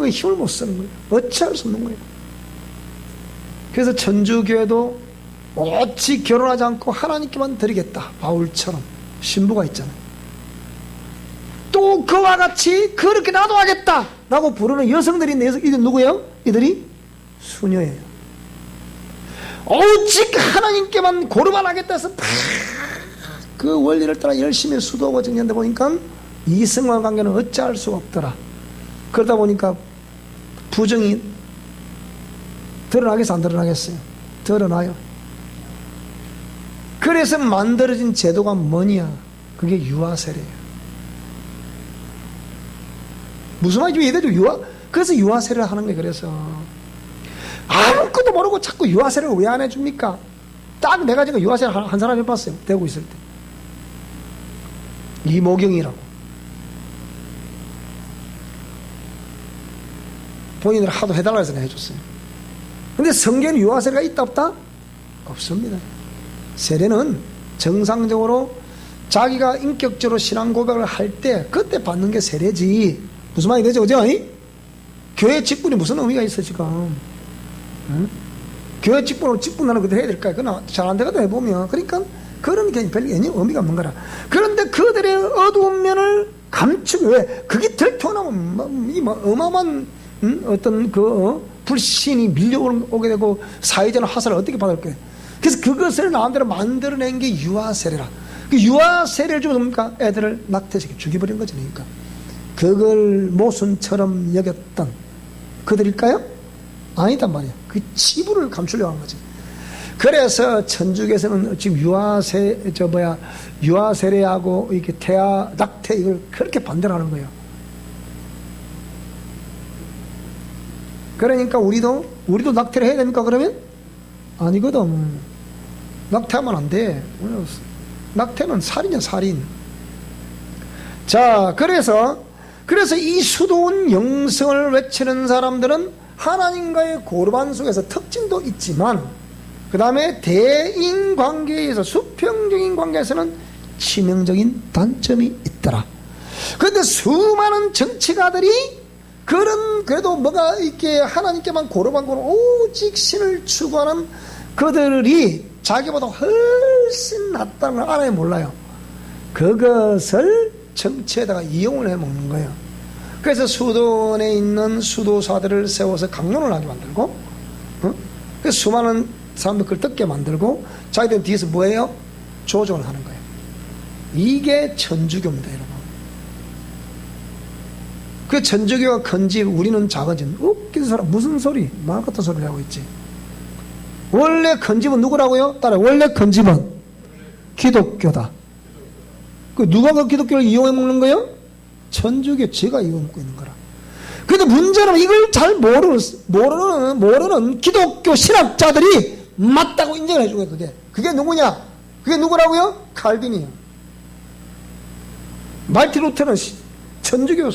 A: 힘을 못 쓰는 거예요. 어찌할 수 없는 거예요. 그래서 천주교회도 오직 결혼하지 않고 하나님께만 드리겠다. 바울처럼 신부가 있잖아요. 또 그와 같이 그렇게 나도 하겠다 라고 부르는 여성들이 이들 누구예요? 이들이 수녀예요. 오직 하나님께만 고르만 하겠다 해서 그 원리를 따라 열심히 수도하고 정리한다 보니까 이성과 관계는 어찌할 수가 없더라. 그러다 보니까 부정이 드러나겠어 안 드러나겠어요? 드러나요. 그래서 만들어진 제도가 뭐냐? 그게 유아세례예요. 무슨 말인지 이해되죠? 그래서 유아세례를 하는 거예요. 그래서 아무것도 모르고 자꾸 유아세례를 왜 안 해줍니까? 딱 내가 지금 유아세례 한 사람 해봤어요. 되고 있을 때. 이모경이라고. 본인들 하도 해달라 해서 내가 해줬어요. 근데 성경에 유아세례가 있다 없다? 없습니다. 세례는 정상적으로 자기가 인격적으로 신앙 고백을 할 때 그때 받는 게 세례지. 무슨 말이 되죠? 그죠? 교회 직분이 무슨 의미가 있어 지금? 응? 교회 직분하는 그대로 해야 될까요? 그러나 잘 안 되거든 해보면. 그러니까 그런 게 별 의미가 없는 거라. 그런데 그들의 어두운 면을 감추기 왜? 그게 들통나면 어마어마한 어떤 불신이 밀려오게 되고 사회적인 화살을 어떻게 받을 거예요? 그래서 그것을 마음대로 만들어낸 게 유아세례라. 그 유아세례를 주면 뭡니까? 애들을 낙태시켜 죽여버린 거죠. 그러니까 그걸 모순처럼 여겼던 그들일까요? 아니단 말이야. 그 치부를 감추려고 한 거지. 그래서 천주교에서는 지금 유아세례하고 이렇게 낙태 이걸 그렇게 반대를 하는 거예요. 그러니까 우리도 낙태를 해야 됩니까? 그러면 아니거든. 낙태하면 안 돼. 낙태는 살인이야, 살인. 자, 그래서 이 수도원 영성을 외치는 사람들은 하나님과의 고르반 속에서 특징도 있지만 그 다음에 대인관계에서 수평적인 관계에서는 치명적인 단점이 있더라. 그런데 수많은 정치가들이 그래도 뭐가 이렇게 하나님께만 고르반 오직 신을 추구하는 그들이 자기보다 훨씬 낫다는 걸 알아야 몰라요. 그것을 정치에다가 이용을 해 먹는 거예요. 그래서 수도원에 있는 수도사들을 세워서 강론을 하게 만들고, 그래서 수많은 사람들 그걸 듣게 만들고, 자기들 뒤에서 뭐예요? 조종을 하는 거예요. 이게 천주교입니다, 여러분. 그 천주교가 큰지 우리는 작은지 웃긴 사람 무슨 소리 말 같은 소리를 하고 있지. 원래 큰 집은 누구라고요? 따라 원래 큰 집은 기독교다. 그 누가 그 기독교를 이용해 먹는 거예요? 천주교 제가 이용해 먹고 있는 거라. 근데 문제는 이걸 잘 모르는 기독교 신학자들이 맞다고 인정해 주는 거예요. 그게 누구냐? 그게 누구라고요? 칼빈이요. 말틴 루터는 천주교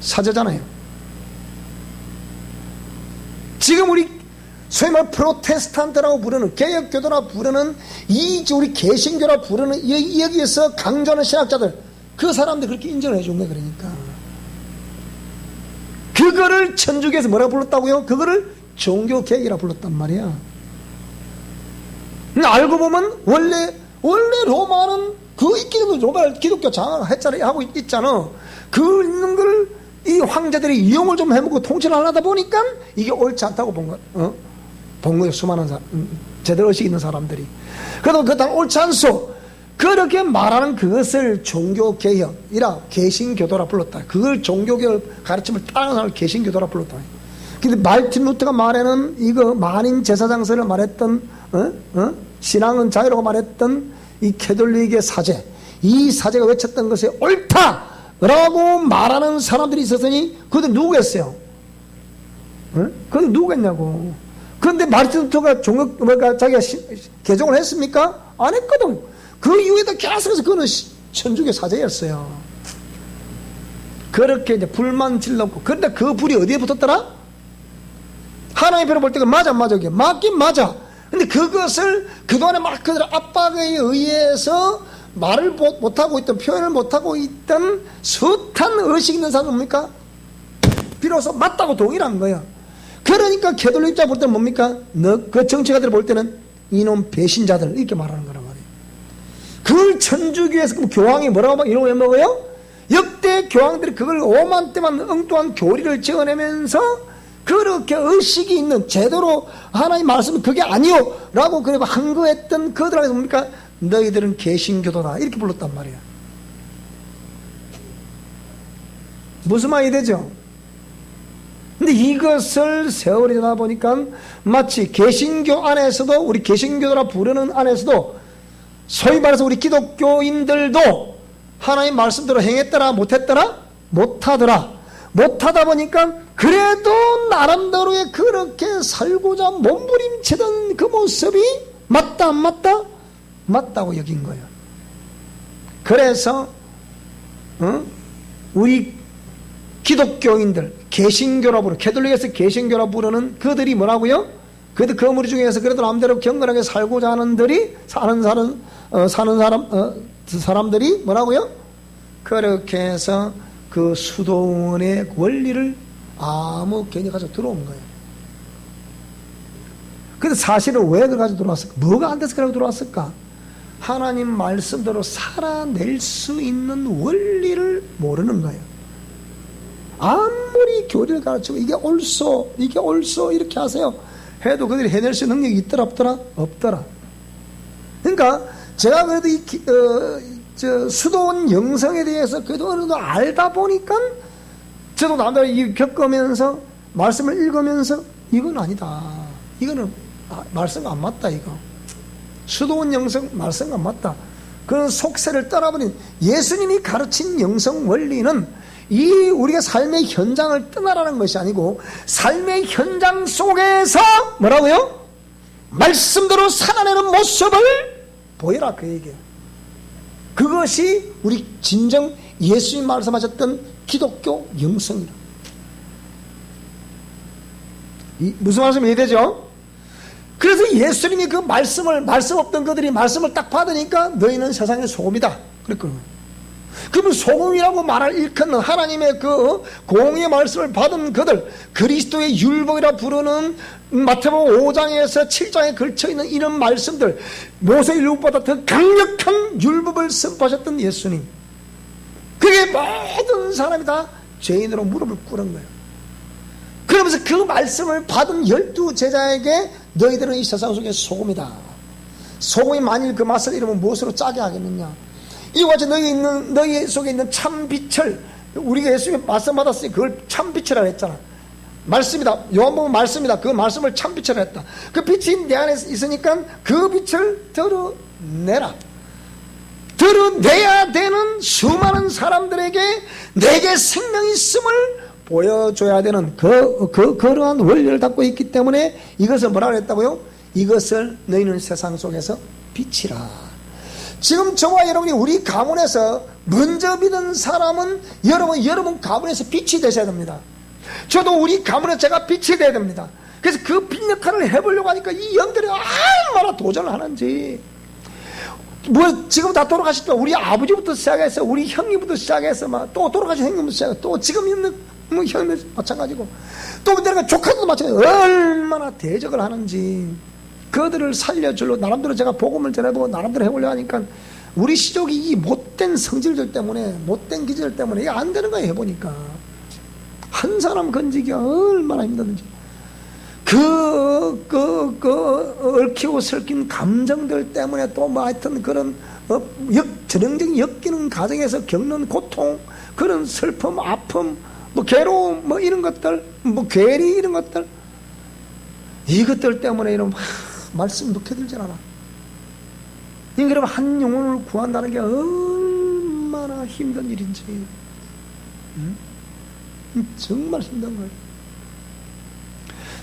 A: 사제잖아요. 지금 우리 소위 말 프로테스탄트라고 부르는 개혁교도라 부르는 우리 개신교라 부르는 여기에서 강조하는 신학자들 그 사람들 그렇게 인정을 해준 거예요. 그러니까 그거를 천주교에서 뭐라고 불렀다고요? 그거를 종교개혁이라 불렀단 말이야. 알고 보면 원래 로마는 그 있기도 로마 기독교 장을 했잖아 하고 있잖아. 그 있는 걸 이 황제들이 이용을 좀 해먹고 통치를 안 하다 보니까 이게 옳지 않다고 본 거예요. 수많은 사람, 제대로 의식 있는 사람들이. 그래도 그렇다고 옳지 않소. 그렇게 말하는 그것을 종교개혁이라 개신교도라 불렀다. 그걸 종교개혁 가르침을 따르는 사람을 개신교도라 불렀다. 근데 말틴 루터가 말하는 이거 만인 제사장서를 말했던 신앙은 자유라고 말했던 이 캐톨릭의 사제, 이 사제가 외쳤던 것이 옳다! 라고 말하는 사람들이 있었으니 그들 누구겠어요? 그들 누구겠냐고. 그런데 마르틴 루터가 자기가 개종을 했습니까? 안 했거든. 그 이후에도 계속해서 그는 천주교 사제였어요. 그렇게 이제 불만 질렀고, 그런데 그 불이 어디에 붙었더라? 하나님 편을 볼 때 맞아. 맞긴 맞아. 근데 그것을 그동안에 막 그들 압박에 의해서 말을 못하고 있던, 표현을 못하고 있던 숱한 의식 있는 사람은 뭡니까? 비로소 맞다고 동의를 한 거야. 그러니까 캐톨릭자 볼 때는 뭡니까? 그 정치가들 볼 때는 이놈 배신자들 이렇게 말하는 거란 말이에요. 그걸 천주교에서 그럼 교황이 뭐라고 막 이런 거 먹어요? 역대 교황들이 그걸 오만때만 엉뚱한 교리를 지어내면서 그렇게 의식이 있는 제대로 하나님 말씀은 그게 아니요 라고 그래 항거했던 그들 안에서 뭡니까? 너희들은 개신교도다 이렇게 불렀단 말이야. 무슨 말이 되죠? 근데 이것을 세월이 지나 보니까 마치 개신교 안에서도 우리 개신교도라 부르는 안에서도 소위 말해서 우리 기독교인들도 하나님 말씀대로 행했더라 못했더라? 못하더라. 못하다 보니까 그래도 나름대로의 그렇게 살고자 몸부림치던 그 모습이 맞다 안 맞다? 맞다고 여긴 거예요. 그래서 우리 기독교인들 개신교라 부르는 캐톨릭에서 개신교라 부르는 그들이 뭐라고요? 그래도 그 무리 중에서 그래도 남대로 경건하게 살고자 하는들이 사람들이 뭐라고요? 그렇게 해서 그 수도원의 원리를 아무 개념 가지고 들어온 거예요. 근데 사실은 왜 그걸 가지고 들어왔을까? 뭐가 안 돼서 그렇게 들어왔을까? 하나님 말씀대로 살아낼 수 있는 원리를 모르는 거예요. 아무리 교리를 가르치고 이게 옳소 이렇게 하세요 해도 그들이 해낼 수 있는 능력이 있더라 없더라? 없더라. 그러니까 제가 그래도 수도원 영성에 대해서 그래도 어느 정도 알다 보니까 저도 남들 겪으면서 말씀을 읽으면서 이건 아니다. 이거는 말씀 안 맞다. 이거 수도원 영성 말씀 안 맞다. 그런 속세를 떠나버린 예수님이 가르친 영성 원리는 이 우리가 삶의 현장을 떠나라는 것이 아니고 삶의 현장 속에서 뭐라고요? 말씀대로 살아내는 모습을 보여라 그 얘기예요. 그것이 우리 진정 예수님 말씀하셨던 기독교 영성이라. 무슨 말씀이 이해되죠? 그래서 예수님이 그 말씀 없던 그들이 말씀을 딱 받으니까 너희는 세상의 소금이다 그랬거든요. 그러면 소금이라고 말할 일컫는 하나님의 그 공의의 말씀을 받은 그들, 그리스도의 율법이라 부르는 마태복음 5장에서 7장에 걸쳐있는 이런 말씀들, 모세의 율법보다 더 강력한 율법을 선포하셨던 예수님, 그게 모든 사람이 다 죄인으로 무릎을 꿇은 거예요. 그러면서 그 말씀을 받은 12제자에게 너희들은 이 세상 속의 소금이다. 소금이 만일 그 맛을 잃으면 무엇으로 짜게 하겠느냐. 이와 같이 너희 속에 있는 참빛을 우리가 예수님의 말씀 받았으니 그걸 참빛이라고 했잖아. 말씀이다. 요한복음 말씀이다. 그 말씀을 참빛이라고 했다. 그 빛이 내 안에 있으니까 그 빛을 드러내라. 드러내야 되는 수많은 사람들에게 내게 생명이 있음을 보여줘야 되는 그러한 원리를 갖고 있기 때문에 이것을 뭐라고 했다고요? 이것을 너희는 세상 속에서 빛이라. 지금 저와 여러분이 우리 가문에서 먼저 믿은 사람은 여러분 가문에서 빛이 되셔야 됩니다. 저도 우리 가문에서 제가 빛이 돼야 됩니다. 그래서 그 빛 역할을 해보려고 하니까 이 영들이 얼마나 도전을 하는지. 지금 다 돌아가셨다. 우리 아버지부터 시작해서 우리 형님부터 시작해서 또 돌아가신 형님부터 시작해서 또 지금 있는 형님 마찬가지고 또 내가 조카도 마찬가지고 얼마나 대적을 하는지. 그들을 살려주려 나름대로 제가 복음을 전해보고 나름대로 해보려 하니까 우리 시족이 이 못된 성질들 때문에 못된 기질 때문에 이게 안 되는 거예요. 해보니까 한 사람 건지기가 얼마나 힘든지 얽히고 설킨 감정들 때문에 또 하여튼 그런 전형적인 엮이는 가정에서 겪는 고통, 그런 슬픔, 아픔, 괴로움, 이런 것들, 괴리 이런 것들, 이것들 때문에 이런 말씀 놓게들질 않아. 여러분 한 영혼을 구한다는 게 얼마나 힘든 일인지, 정말 힘든 거예요.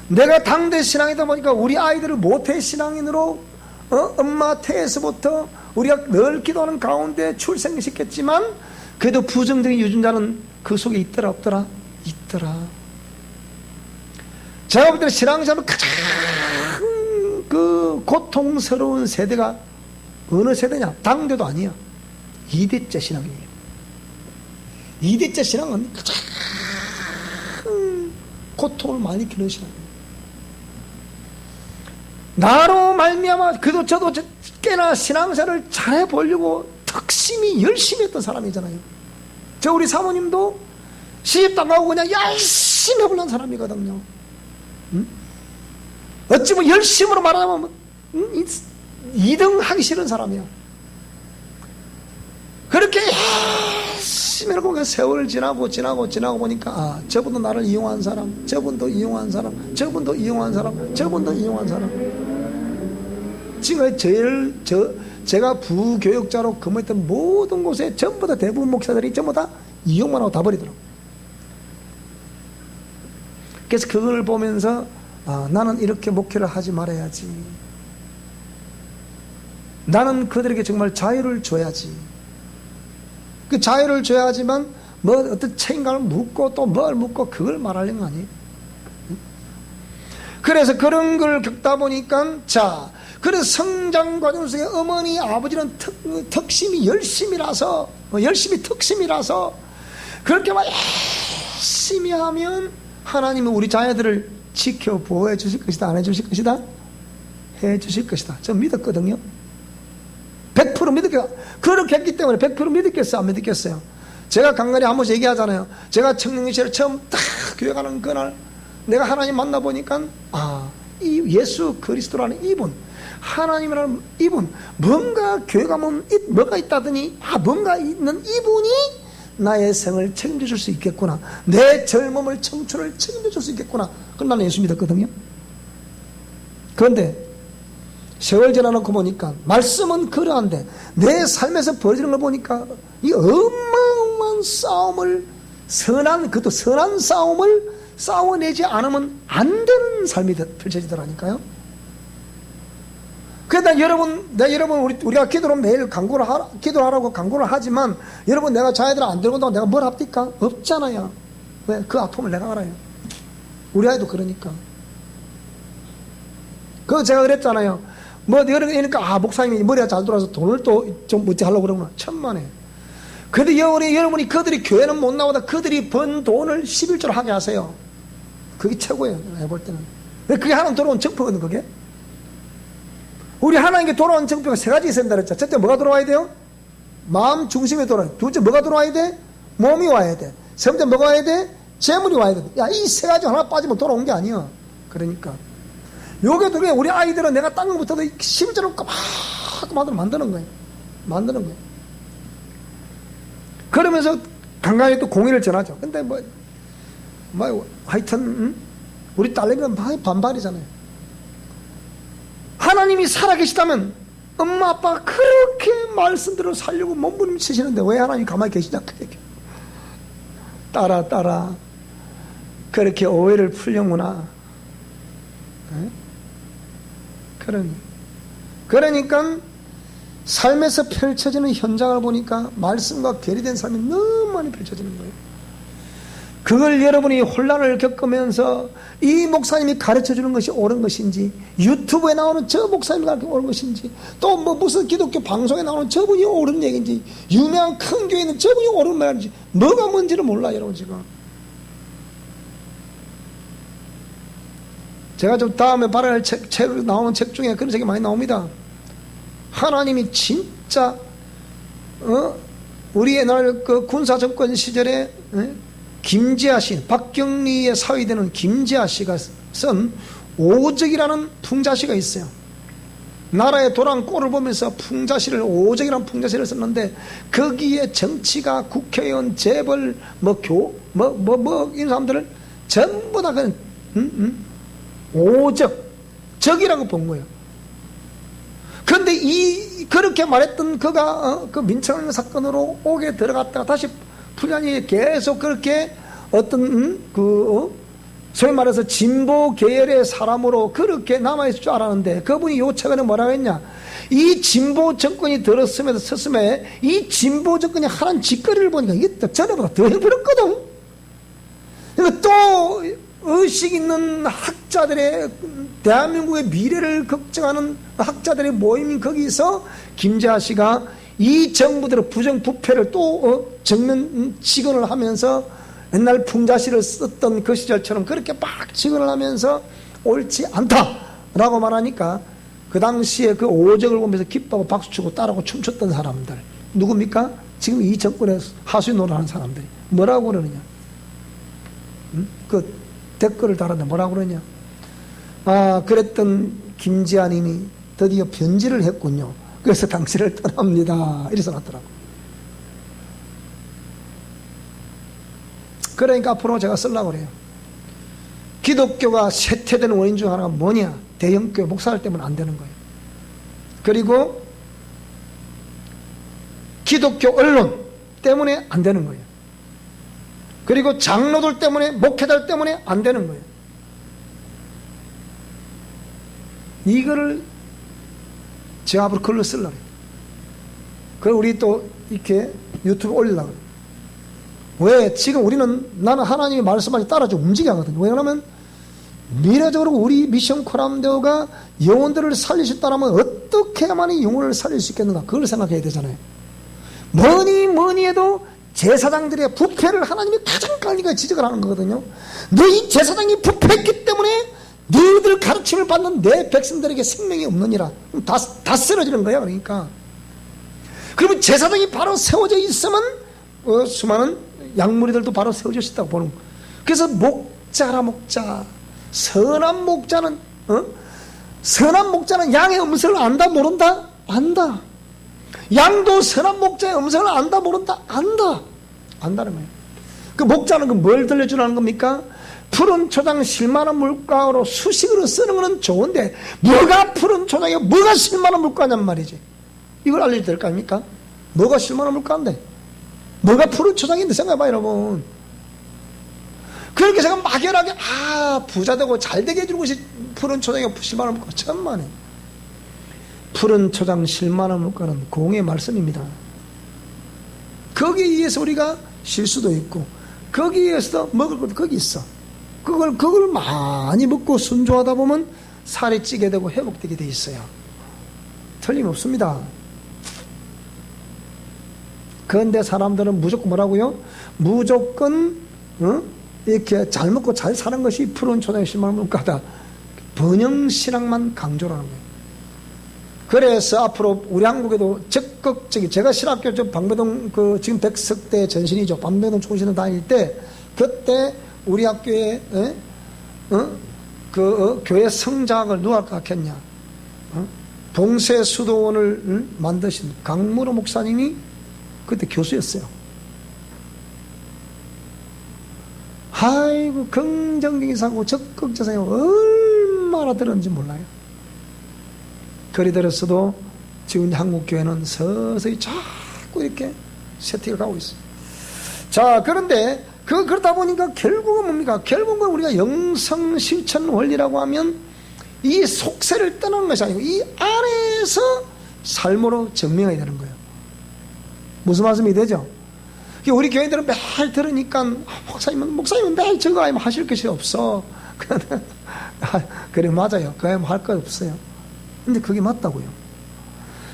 A: 내가 당대 신앙이다 보니까 우리 아이들을 모태 신앙인으로 엄마 태에서부터 우리가 늘 기도하는 가운데 출생시켰지만 그래도 부정적인 유전자는 그 속에 있더라 없더라? 있더라. 제가 볼 때는 신앙생활로 가장 그 고통스러운 세대가 어느 세대냐? 당대도 아니야. 2대째 신앙이에요. 2대째 신앙은 가장 고통을 많이 겪는 신앙이에요. 나로 말미암아 그도 저도 꽤나 신앙생활을 잘해 보려고 특심히 열심히 했던 사람이잖아요. 저 우리 사모님도 시집 나가고 그냥 열심히 해보려는 사람이거든요. 어찌 보면 열심으로 말하자면 2등 하기 싫은 사람이야. 그렇게 열심히 하고 세월 지나고 보니까 저분도 나를 이용한 사람, 저분도 이용한 사람, 저분도 이용한 사람, 저분도 이용한 사람. 지금 제가 부교역자로 근무했던 모든 곳에 전부 다 대부분 목사들이 전부 다 이용만 하고 다 버리더라고. 그래서 그걸 보면서 나는 이렇게 목회를 하지 말아야지. 나는 그들에게 정말 자유를 줘야지. 그 자유를 줘야지만 어떤 책임감을 묻고 또 뭘 묻고 그걸 말하려는 거 아니에요. 그래서 그런 걸 겪다 보니까 그래서 성장 과정 속에 어머니 아버지는 특심이 열심이라서 그렇게 막 열심히 하면 하나님은 우리 자녀들을 지켜 보호해 주실 것이다, 안 해 주실 것이다? 해 주실 것이다. 전 믿었거든요. 100% 믿었겠어요. 그렇게 했기 때문에 100% 믿었겠어요, 안 믿었겠어요? 제가 간간히 한 번씩 얘기하잖아요. 제가 청년기 시절에 처음 딱 교회 가는 그날 내가 하나님 만나보니까 이 예수 그리스도라는 이분, 하나님이라는 이분, 뭔가 교회 가면 뭐가 있다더니 뭔가 있는 이분이 나의 생을 책임져 줄 수 있겠구나, 내 젊음을 청춘을 책임져 줄 수 있겠구나. 그럼 나는 예수 믿었거든요. 그런데 세월 지나놓고 보니까 말씀은 그러한데 내 삶에서 벌어지는 걸 보니까 이 어마어마한 싸움을, 그것도 선한 싸움을 싸워내지 않으면 안 되는 삶이 펼쳐지더라니까요. 그러니까 우리가 기도로 매일 기도를 하라고 강구를 하지만, 여러분, 내가 자녀들 안 데리고 내가 뭘 합니까? 없잖아요. 왜? 그 아픔을 내가 알아요. 우리 아이도 그러니까. 그거 제가 그랬잖아요. 그러니까 목사님이 머리가 잘 돌아서 돈을 또 좀 어찌 하려고 그러구나. 천만에. 근데 여러분이 그들이 교회는 못 나오다 그들이 번 돈을 11조로 하게 하세요. 그게 최고예요. 내가 해볼 때는. 그게 하나님 돌아온 정표거든, 그게. 우리 하나님께 돌아온 정표가 세 가지 있어야 된다 그랬죠. 첫째, 뭐가 돌아와야 돼요? 마음 중심에 돌아와야 돼. 둘째, 뭐가 돌아와야 돼? 몸이 와야 돼. 세 번째, 뭐가 와야 돼? 재물이 와야 돼. 이 세 가지 하나 빠지면 돌아온 게 아니야. 그러니까. 요게 두 개, 우리 아이들은 내가 딴 것부터도 11조를 꼬박꼬박 만드는 거예요. 그러면서 간간히 또 공의를 전하죠. 근데 하여튼, 우리 딸내미는 반발이잖아요. 하나님이 살아계시다면 엄마 아빠가 그렇게 말씀대로 살려고 몸부림치시는데 왜 하나님이 가만히 계시냐, 그 얘기. 딸아 그렇게 오해를 풀려구나. 그러니까 삶에서 펼쳐지는 현장을 보니까 말씀과 괴리된 삶이 너무 많이 펼쳐지는 거예요. 그걸 여러분이 혼란을 겪으면서 이 목사님이 가르쳐주는 것이 옳은 것인지, 유튜브에 나오는 저 목사님이 가르쳐주는 옳은 것인지, 또 무슨 기독교 방송에 나오는 저분이 옳은 얘기인지, 유명한 큰 교회에 있는 저분이 옳은 말인지, 뭐가 뭔지를 몰라, 여러분. 지금 제가 좀 다음에 발언할 책으로 나오는 책 중에 그런 책이 많이 나옵니다. 하나님이 진짜 우리 옛날 그 군사정권 시절에 김지아 씨, 박경리의 사위되는 김지아 씨가 쓴 오적이라는 풍자시가 있어요. 나라의 도랑 꼴을 보면서 오적이라는 풍자시를 썼는데, 거기에 정치가, 국회의원, 재벌, 이런 사람들을 전부 다 그냥 적이라고 본 거예요. 그런데 그렇게 말했던 그가 그 민청항 사건으로 옥에 들어갔다가 다시 풀려니 계속 그렇게 소위 말해서 진보 계열의 사람으로 그렇게 남아있을 줄 알았는데, 그분이 요 최근에 뭐라고 했냐, 이 진보 정권이 들었음에도 섰음에 이 진보 정권이 하는 짓거리를 보니까 이게 전에보다 더 해버렸거든. 그러니까 또 의식 있는 학자들의, 대한민국의 미래를 걱정하는 학자들의 모임인 거기서 김재하 씨가 이 정부들의 부정부패를 또 정면 직언을 하면서 옛날 풍자시를 썼던 그 시절처럼 그렇게 막 직언을 하면서 옳지 않다라고 말하니까 그 당시에 그 오적을 보면서 기뻐하고 박수치고 따라하고 춤췄던 사람들 누굽니까? 지금 이 정권에 하수인 노릇하는 사람들이 뭐라고 그러느냐? 그 댓글을 달았는데 뭐라고 그러냐? 그랬던 김지아님이 드디어 변질을 했군요. 그래서 당신을 떠납니다. 이래서 났더라고. 그러니까 앞으로 제가 쓰려고 그래요. 기독교가 쇠퇴되는 원인 중 하나가 뭐냐? 대형교회 목사들 때문에 안 되는 거예요. 그리고 기독교 언론 때문에 안 되는 거예요. 그리고 장로들 때문에, 목회자들 때문에 안 되는 거예요. 이거를 제가 앞으로 글로 쓰려고 해요. 그걸 우리 또 이렇게 유튜브 올리려고 해요. 왜? 지금 나는 하나님의 말씀을 따라 좀 움직이거든요. 왜냐하면 미래적으로 우리 미션 코람데오가 영혼들을 살릴 수 있다면 어떻게 해야만이 영혼을 살릴 수 있겠는가? 그걸 생각해야 되잖아요. 뭐니 해도 제사장들의 부패를 하나님이 가장 강력하게 지적을 하는 거거든요. 너희 제사장이 부패했기 때문에 너희들 가르침을 받는 내 백성들에게 생명이 없느니라. 다 쓰러지는 거야. 그러니까 그러면 제사장이 바로 세워져 있으면 수많은 양무리들도 바로 세워질 수 있다고 보는 거예요. 그래서 목자라 목자. 선한 목자는 양의 음성을 안다 모른다? 안다. 양도 선한 목자의 음성을 안다 모른다? 안다. 안다는 거예요. 그 목자는 그 뭘 들려주라는 겁니까? 푸른 초장 실만한 물가로 수식으로 쓰는 거는 좋은데 뭐가 푸른 초장이고 뭐가 실만한 물가냔 말이지. 이걸 알려야 될 거 아닙니까? 뭐가 실만한 물가인데 뭐가 푸른 초장인데 생각해봐 여러분. 그렇게 제가 막연하게 부자되고 잘되게 해주는 것이 푸른 초장이고 실만한 물가. 천만에 푸른 초장 실만한 물가는 공의 말씀입니다. 거기에 의해서 우리가 쉴 수도 있고 거기에 의해서 먹을 것도 거기 있어. 그걸 많이 먹고 순종하다 보면 살이 찌게 되고 회복되게 돼 있어요. 틀림없습니다. 그런데 사람들은 무조건 뭐라고요? 무조건 이렇게 잘 먹고 잘 사는 것이 푸른 초장의 실만한 물가다. 번영신앙만 강조하는 거예요. 그래서 앞으로 우리 한국에도 적극적인, 제가 신학교 방배동 지금 백석대 전신이죠. 방배동 총신을 다닐 때 그때 우리 학교에 교회 성장을 누가 가르쳤냐? 봉쇄 수도원을 만드신 강무로 목사님이 그때 교수였어요. 아이고 긍정적인 사고 적극적 사고 얼마나 들었는지 몰라요. 그리 들었어도 지금 한국교회는 서서히 자꾸 이렇게 세팅을 가고 있어요. 자, 그런데 그러다 보니까 결국은 뭡니까? 결국은 우리가 영성 실천 원리라고 하면 이 속세를 떠나는 것이 아니고 이 안에서 삶으로 증명해야 되는 거예요. 무슨 말씀이 되죠? 우리 교회들은 매일 들으니까 목사님은 매일 저거 하면 하실 것이 없어. 그래 맞아요. 그거 하면 할 거 없어요. 근데 그게 맞다고요.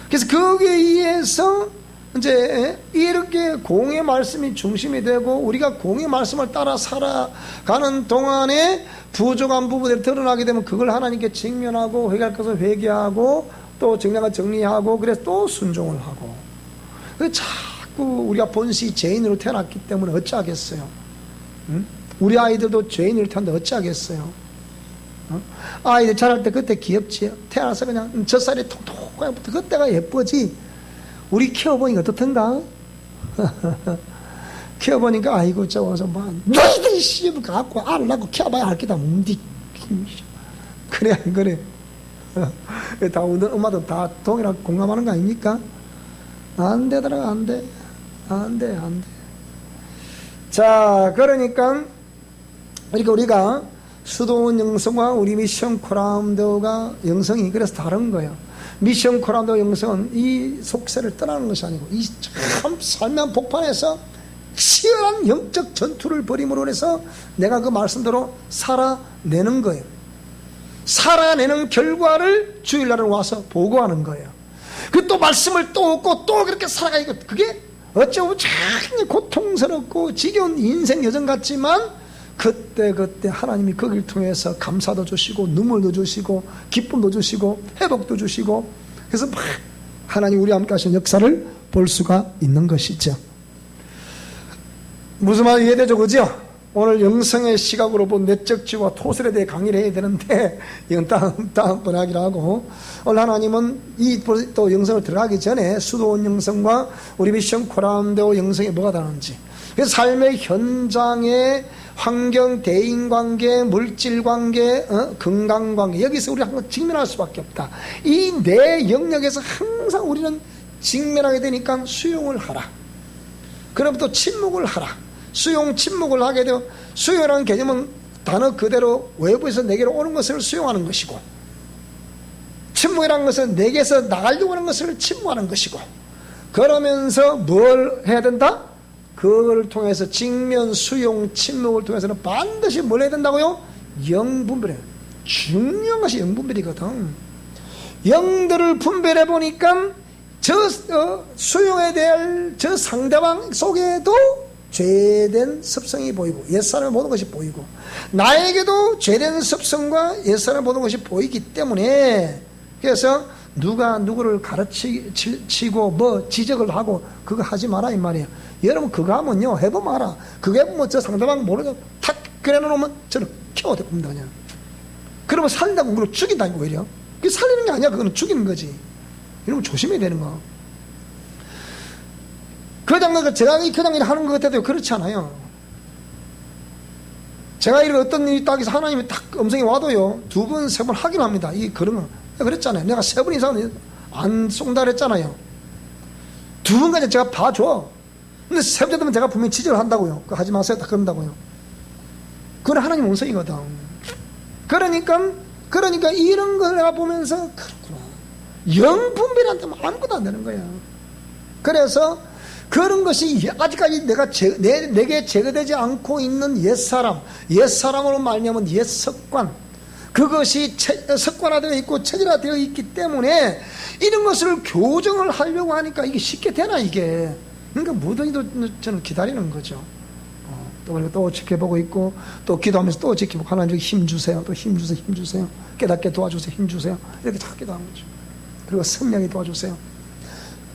A: 그래서 거기에 의해서 이제 이렇게 공의 말씀이 중심이 되고 우리가 공의 말씀을 따라 살아가는 동안에 부족한 부분들이 드러나게 되면 그걸 하나님께 직면하고 회개할 것을 회개하고 또 정량을 정리하고 그래서 또 순종을 하고. 자꾸 우리가 본시 죄인으로 태어났기 때문에 어찌하겠어요? 응? 우리 아이들도 죄인으로 태어났는데 어찌하겠어요? 아이들 자랄 때 그때 귀엽지. 태어나서 그냥 젖살이 통통하게 붙어 그때가 예쁘지. 우리 키워보니까 어떻던가? 키워보니까 아이고 저거서 너희들이 시집을 갖고 알을 낳고 키워봐야 할 게다 뭉디. 그래 안 그래? 다 엄마도 다 동일하게 공감하는 거 아닙니까? 안 되더라. 안 돼. 자, 그러니까 우리가 수도원 영성과 우리 미션 코람데오가 영성이 그래서 다른 거예요. 미션 코람데오 영성은 이 속세를 떠나는 것이 아니고 이 참 삶의 복판에서 치열한 영적 전투를 벌임으로 해서 내가 그 말씀대로 살아내는 거예요. 살아내는 결과를 주일날에 와서 보고하는 거예요. 그 또 말씀을 또 얻고 또 그렇게 살아가니까 그게 어쩌면 굉장히 고통스럽고 지겨운 인생 여정 같지만 그때 하나님이 거기를 통해서 감사도 주시고 눈물도 주시고 기쁨도 주시고 회복도 주시고, 그래서 막 하나님 우리와 함께 하신 역사를 볼 수가 있는 것이죠. 무슨 말 이해되죠? 그죠? 오늘 영성의 시각으로 본 내적지와 토설에 대해 강의를 해야 되는데 이건 다음번에 하기로 하고, 오늘 하나님은 이 또 영성을 들어가기 전에 수도원 영성과 우리 미션 코람데오 영성이 뭐가 다른지, 그래서 삶의 현장의 환경, 대인관계, 물질관계, 건강관계, 여기서 우리가 항상 직면할 수밖에 없다. 이 내 영역에서 항상 우리는 직면하게 되니까 수용을 하라. 그럼 또 침묵을 하라. 수용, 침묵을 하게 되면, 수용이라는 개념은 단어 그대로 외부에서 내게로 오는 것을 수용하는 것이고, 침묵이라는 것은 내게서 나가려고 하는 것을 침묵하는 것이고, 그러면서 뭘 해야 된다? 그걸 통해서 직면, 수용, 침묵을 통해서는 반드시 뭘 해야 된다고요? 영분별이에요. 중요한 것이 영분별이거든. 영들을 분별해 보니까 수용에 대한 저 상대방 속에도 죄된 습성이 보이고 옛사람의 모든 것이 보이고, 나에게도 죄된 습성과 옛사람의 모든 것이 보이기 때문에, 그래서 누가 누구를 가르치고 뭐 지적을 하고 그거 하지 마라 이 말이에요. 여러분 그거 하면요, 해보면 알아. 그거 해보면 저 상대방 모르게 탁 그래놓으면 저는 키워대봅니다 그냥. 그러면 살린다고 그걸 죽인다고 오히려. 그게 살리는 게 아니야. 그거는 죽이는 거지. 이러면 조심해야 되는 거. 교장은 제가 이 교장 일을 하는 것 같아도 그렇지 않아요. 제가 이런 어떤 일이 딱 해서 하나님이 딱 음성이 와도요, 2번, 3번 하긴 합니다. 이 그런 거. 그랬잖아요. 내가 3번 이상은 안 쏜다 그랬잖아요. 2번까지 제가 봐줘. 근데 3번 되면 제가 분명히 지적을 한다고요. 그거 하지 마세요. 딱 그런다고요. 그건 하나님 음성이거든. 그러니까 이런 걸 내가 보면서, 그렇구나. 영분별한테 아무것도 안 되는 거야. 그래서 그런 것이 아직까지 내게 제거되지 않고 있는 옛사람으로 말미암은 옛습관, 그것이 습관화되어 있고 체질화되어 있기 때문에 이런 것을 교정을 하려고 하니까 이게 쉽게 되나 이게. 그러니까 무던히도 저는 기다리는 거죠. 또 지켜보고 있고, 또 기도하면서 또 지켜보고, 하나님 힘 주세요. 또 힘 주세요. 깨닫게 도와주세요. 힘 주세요. 이렇게 자꾸 기도하는 거죠. 그리고 성령이 도와주세요.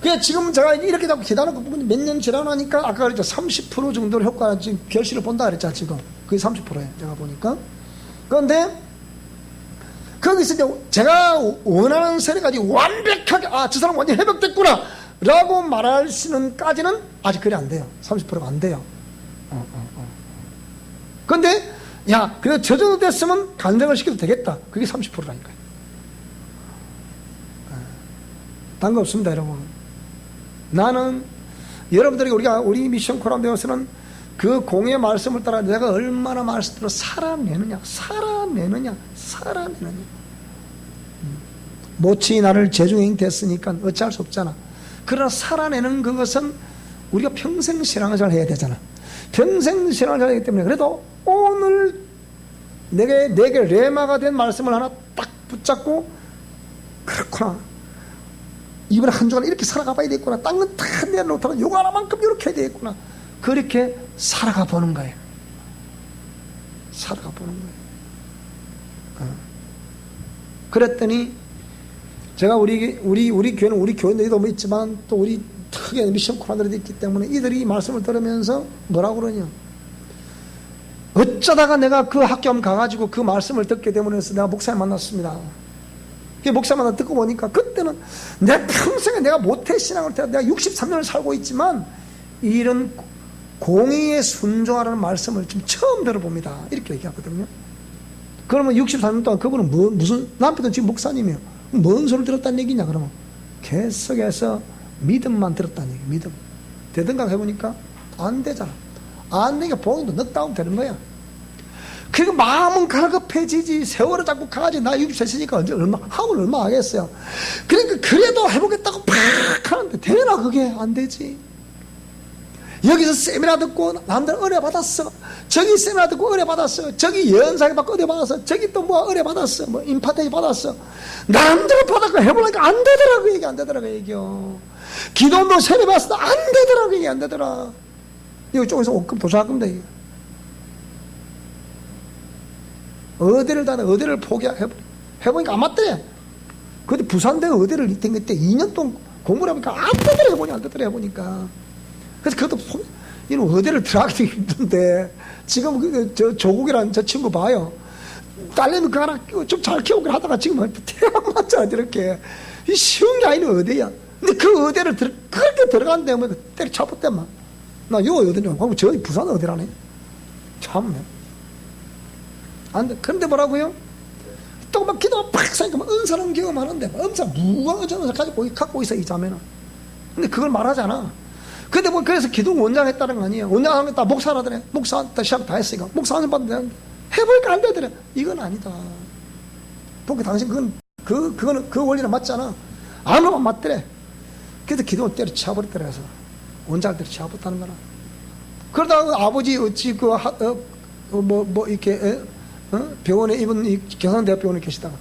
A: 그냥 지금 제가 이렇게 자꾸 기다리고 몇 년 지나니까 아까 그랬죠. 30% 정도로 효과가 지금 결실을 본다 그랬잖아, 지금. 그게 30%예요. 제가 보니까. 그런데 거기서 이제 제가 원하는 세례까지 완벽하게, 저 사람 완전 회복됐구나 라고 말할 수는까지는 아직 그래 안 돼요. 30%가 안 돼요. 근데 그래도 저 정도 됐으면 간증을 시켜도 되겠다. 그게 30%라니까요. 다른 거 없습니다, 여러분. 나는 여러분들에게 우리 미션 코람데오에서는 그 공의 말씀을 따라 내가 얼마나 말씀대로 살아내느냐. 모치 나를 재중행 됐으니까 어찌할 수 없잖아. 그러나 살아내는 그것은 우리가 평생 신앙을 잘 해야 되잖아. 평생 신앙을 잘 하기 때문에, 그래도 오늘 내게 레마가 된 말씀을 하나 딱 붙잡고, 그렇구나, 이번에 한 주간 이렇게 살아가 봐야 되겠구나, 땅은 다 내려놓다가 요거 하나만큼 이렇게 해야 되겠구나, 그렇게 살아가 보는 거예요. 살아가 보는 거예요. 그랬더니 제가 우리 교회는 우리 교인들도 뭐 있지만 또 우리 특이한 미션 코너들이 있기 때문에 이들이 이 말씀을 들으면서 뭐라고 그러냐, 어쩌다가 내가 그 학교 한번 가가지고 그 말씀을 듣게 되면 해서 내가 목사님 만났습니다. 그 목사 만나 듣고 보니까 그때는 내 평생에 내가 모태 신앙을 내가 63년을 살고 있지만 이런 공의에 순종하라는 말씀을 좀 처음 들어봅니다. 이렇게 얘기하거든요. 그러면 64년 동안 그분은 무슨, 남편은 지금 목사님이에요. 뭔 소리를 들었다는 얘기냐, 그러면. 계속해서 믿음만 들었다는 얘기, 믿음. 되든가 해보니까 안 되잖아. 안 되니까 복음도 넉다운 되는 거야. 그리고 마음은 갈급해지지. 세월을 자꾸 가지. 나 60세니까 언제 얼마 하겠어요. 그러니까 그래도 해보겠다고 팍 하는데 되나? 그게 안 되지. 여기서 세미나 듣고 남들 은혜 받았어. 저기 세미나 듣고 은혜 받았어. 저기 연상에 받고 은혜 받았어. 저기 또 뭐 은혜 받았어. 뭐 임파테이 받았어. 남들 받았고 해보니까 안 되더라고. 이게 안 되더라고. 얘기요. 기도도 세례 받았어. 안 되더라고. 이게 안 되더라. 이거 쪽에서 옷금 도착금다. 이게. 의대를 다니 의대를 해보니까 안 맞대. 그때 부산대 의대를 다닐 때 2년 동안 공부를 해보니까 안 되더래 해보니까. 그래서 그것도 이런 의대를 들어가기 힘든데 지금 저 조국이라는 저 친구 봐요. 딸내미 그 하나 좀 잘 키우고 하다가 지금 태양 맞잖아 저렇게. 이 쉬운 게 아니는 의대야. 근데 그 의대를 그렇게 들어간데 뭐 때려쳐봤대만. 나 요 의대냐? 그럼 저 부산 의대라네. 참네. 안 돼. 그런데 뭐라고요? 또 막 기도가 팍 쏘니까 막 은사는 경험하는데 은사 무궁한 은사를 갖고 있어 이 자매는. 근데 그걸 말하잖아. 근데 뭐 그래서 기도 원장 했다는 거 아니에요. 원장 하는 거 다 목사라더래. 목사한테 시작 다 했으니까 목사 하는 받는데 해보니까 안 되더래. 이건 아니다. porque 당신 그거는 그 원리는 맞잖아. 안 하면 맞더래. 그래서 기도를 때려쳐버렸더래. 그래서 원장을 때려쳐버렸다는 거라. 그러다가 아버지 어찌 이렇게 병원에 이분 경상대학병원에 계시다가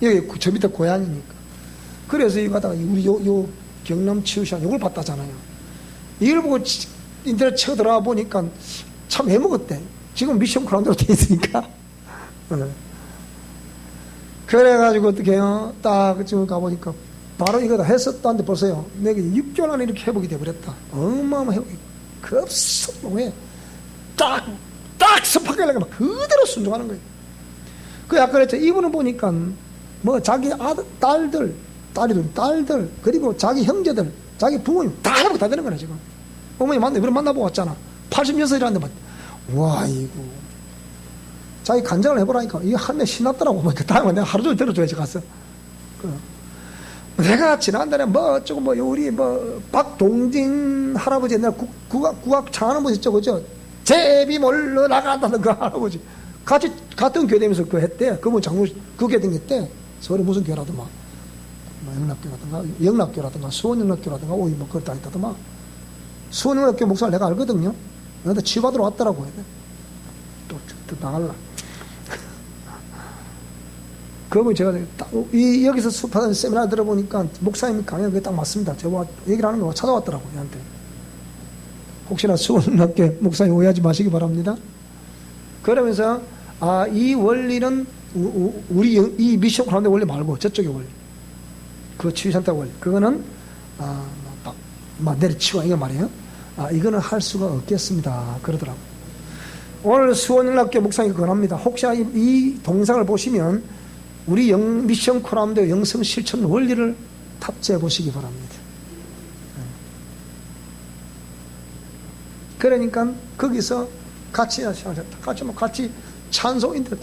A: 여기 저 밑에 고향이니까. 그래서 이거 하다가 우리 요 경남치유시장 이걸 봤다잖아요. 이걸 보고 인터넷 쳐 들어가 보니까 참 해먹었대. 지금 미션 크라운드로 돼 있으니까. 그래가지고 어떻게 해요? 딱 지금 가보니까 바로 이거 다 했었다는데 보세요. 내가 6개월 안에 이렇게 회복이 돼버렸다. 어마어마한 회복이. 급속도에 딱 스파게티가 막 그대로 순종하는 거예요. 그 아까 그랬죠. 이분은 보니까 뭐 자기 딸들 그리고 자기 형제들 자기 부모님 다 회복 다 되는 거네 지금. 어머니 만나보고 왔잖아. 86이라는데 와 이거 자기 간증을 해보라니까 이 할매 신났더라고. 그 다음에 내가 하루 종일 들어줘야지 가서. 내가 지난달에 우리 박동진 할아버지 옛날 국악 창하는 분 있죠, 그죠? 제비 몰러 나간다는 그 할아버지 같은 교회 다니면서 그거 했대. 그분 장로 그 교회 다녔대. 서울에 무슨 교회라더만 영락교라든가 수원영락교라든가 오이 뭐 그걸 다 했다더만. 수원영락교 목사를 내가 알거든요. 나한테 치유받으러 왔더라고. 또 나갈라. 그러면 제가 여기서 수업하는 세미나 들어보니까 목사님이 강의가 그게 딱 맞습니다. 저와 얘기를 하는 거 찾아왔더라고요. 얘한테. 혹시나 수원학교 목사님 오해하지 마시기 바랍니다. 그러면서 이 원리는 우리 이 미션 가운데 원리 말고 저쪽의 원리. 그 치유센터 원리. 그거는 내리치고 이거 말이에요. 이거는 할 수가 없겠습니다. 그러더라고요. 오늘 수원학교 목사님이 권합니다. 혹시 이 동상을 보시면 우리 미션 코람도 영성 실천 원리를 탑재해 보시기 바랍니다. 그러니까 거기서 같이 찬송인들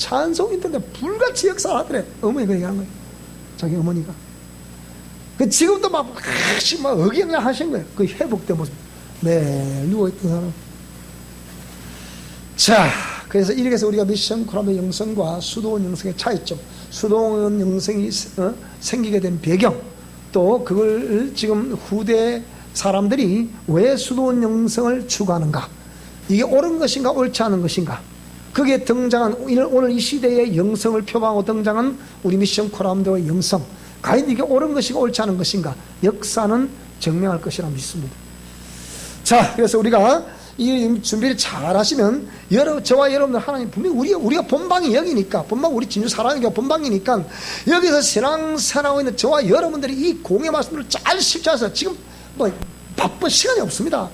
A: 불같이 역사하더래. 어머니가 그 얘기하는 거예요. 자기 어머니가. 지금도 막 의견을 하신 거예요. 그 회복된 모습. 네, 누워있던 사람. 자, 그래서 이렇게 해서 우리가 미션 코람의 영성과 수도원 영성의 차이점, 수도원 영성이 생기게 된 배경, 또 그걸 지금 후대 사람들이 왜 수도원 영성을 추구하는가, 이게 옳은 것인가 옳지 않은 것인가, 거기에 등장한 오늘 이 시대의 영성을 표방하고 등장한 우리 미션 코람대의 영성, 과연 이게 옳은 것인가 옳지 않은 것인가, 역사는 증명할 것이라 믿습니다. 자, 그래서 우리가 이 준비를 잘 하시면 저와 여러분들 하나님 분명히 우리가 본방이 여기니까, 본방 우리 진주 사랑의 교회 본방이니까 여기서 신앙생활하고 있는 저와 여러분들이 이 공의 말씀을 잘 실천해서, 지금 바쁜 시간이 없으니까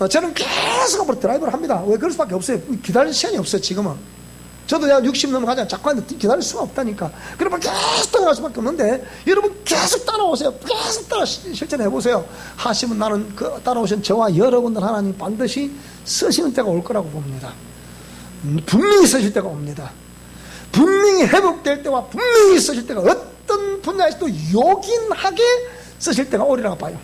A: 저는 계속 앞으로 드라이브를 합니다. 왜 그럴 수밖에 없어요. 기다릴 시간이 없어요. 지금은 저도 내가 60 넘어가자 자꾸 하는데 기다릴 수가 없다니까. 그러면 계속 따라갈 수밖에 없는데, 여러분 계속 따라오세요. 계속 따라 실천해 보세요. 하시면 나는 그 따라오신 저와 여러분들 하나님 반드시 쓰시는 때가 올 거라고 봅니다. 분명히 쓰실 때가 옵니다. 분명히 회복될 때와 분명히 쓰실 때가, 어떤 분야에서도 요긴하게 쓰실 때가 오리라고 봐요.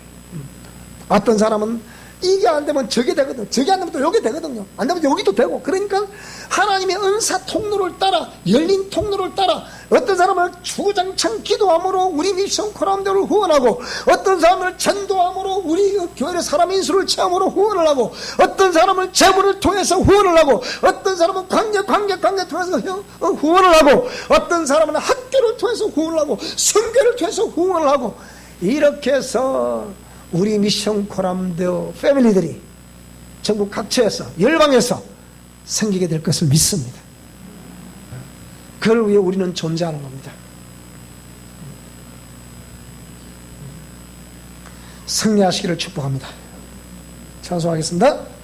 A: 어떤 사람은 이게 안 되면 저게 되거든. 저게 안 되면 또 여기 되거든요. 안 되면 여기도 되고. 그러니까 하나님의 은사 통로를 따라, 열린 통로를 따라, 어떤 사람을 주구장창 기도함으로 우리 미션 코람대를 후원하고, 어떤 사람을 전도함으로 우리 교회의 사람 인수를 체험으로 후원을 하고, 어떤 사람을 재물을 통해서 후원을 하고, 어떤 사람은 관계 통해서 후원을 하고, 어떤 사람은 학교를 통해서 후원을 하고, 선교를 통해서 후원을 하고, 이렇게 해서 우리 미션 코람데오 패밀리들이 전국 각처에서 열방에서 생기게 될 것을 믿습니다. 그걸 위해 우리는 존재하는 겁니다. 승리하시기를 축복합니다. 찬송하겠습니다.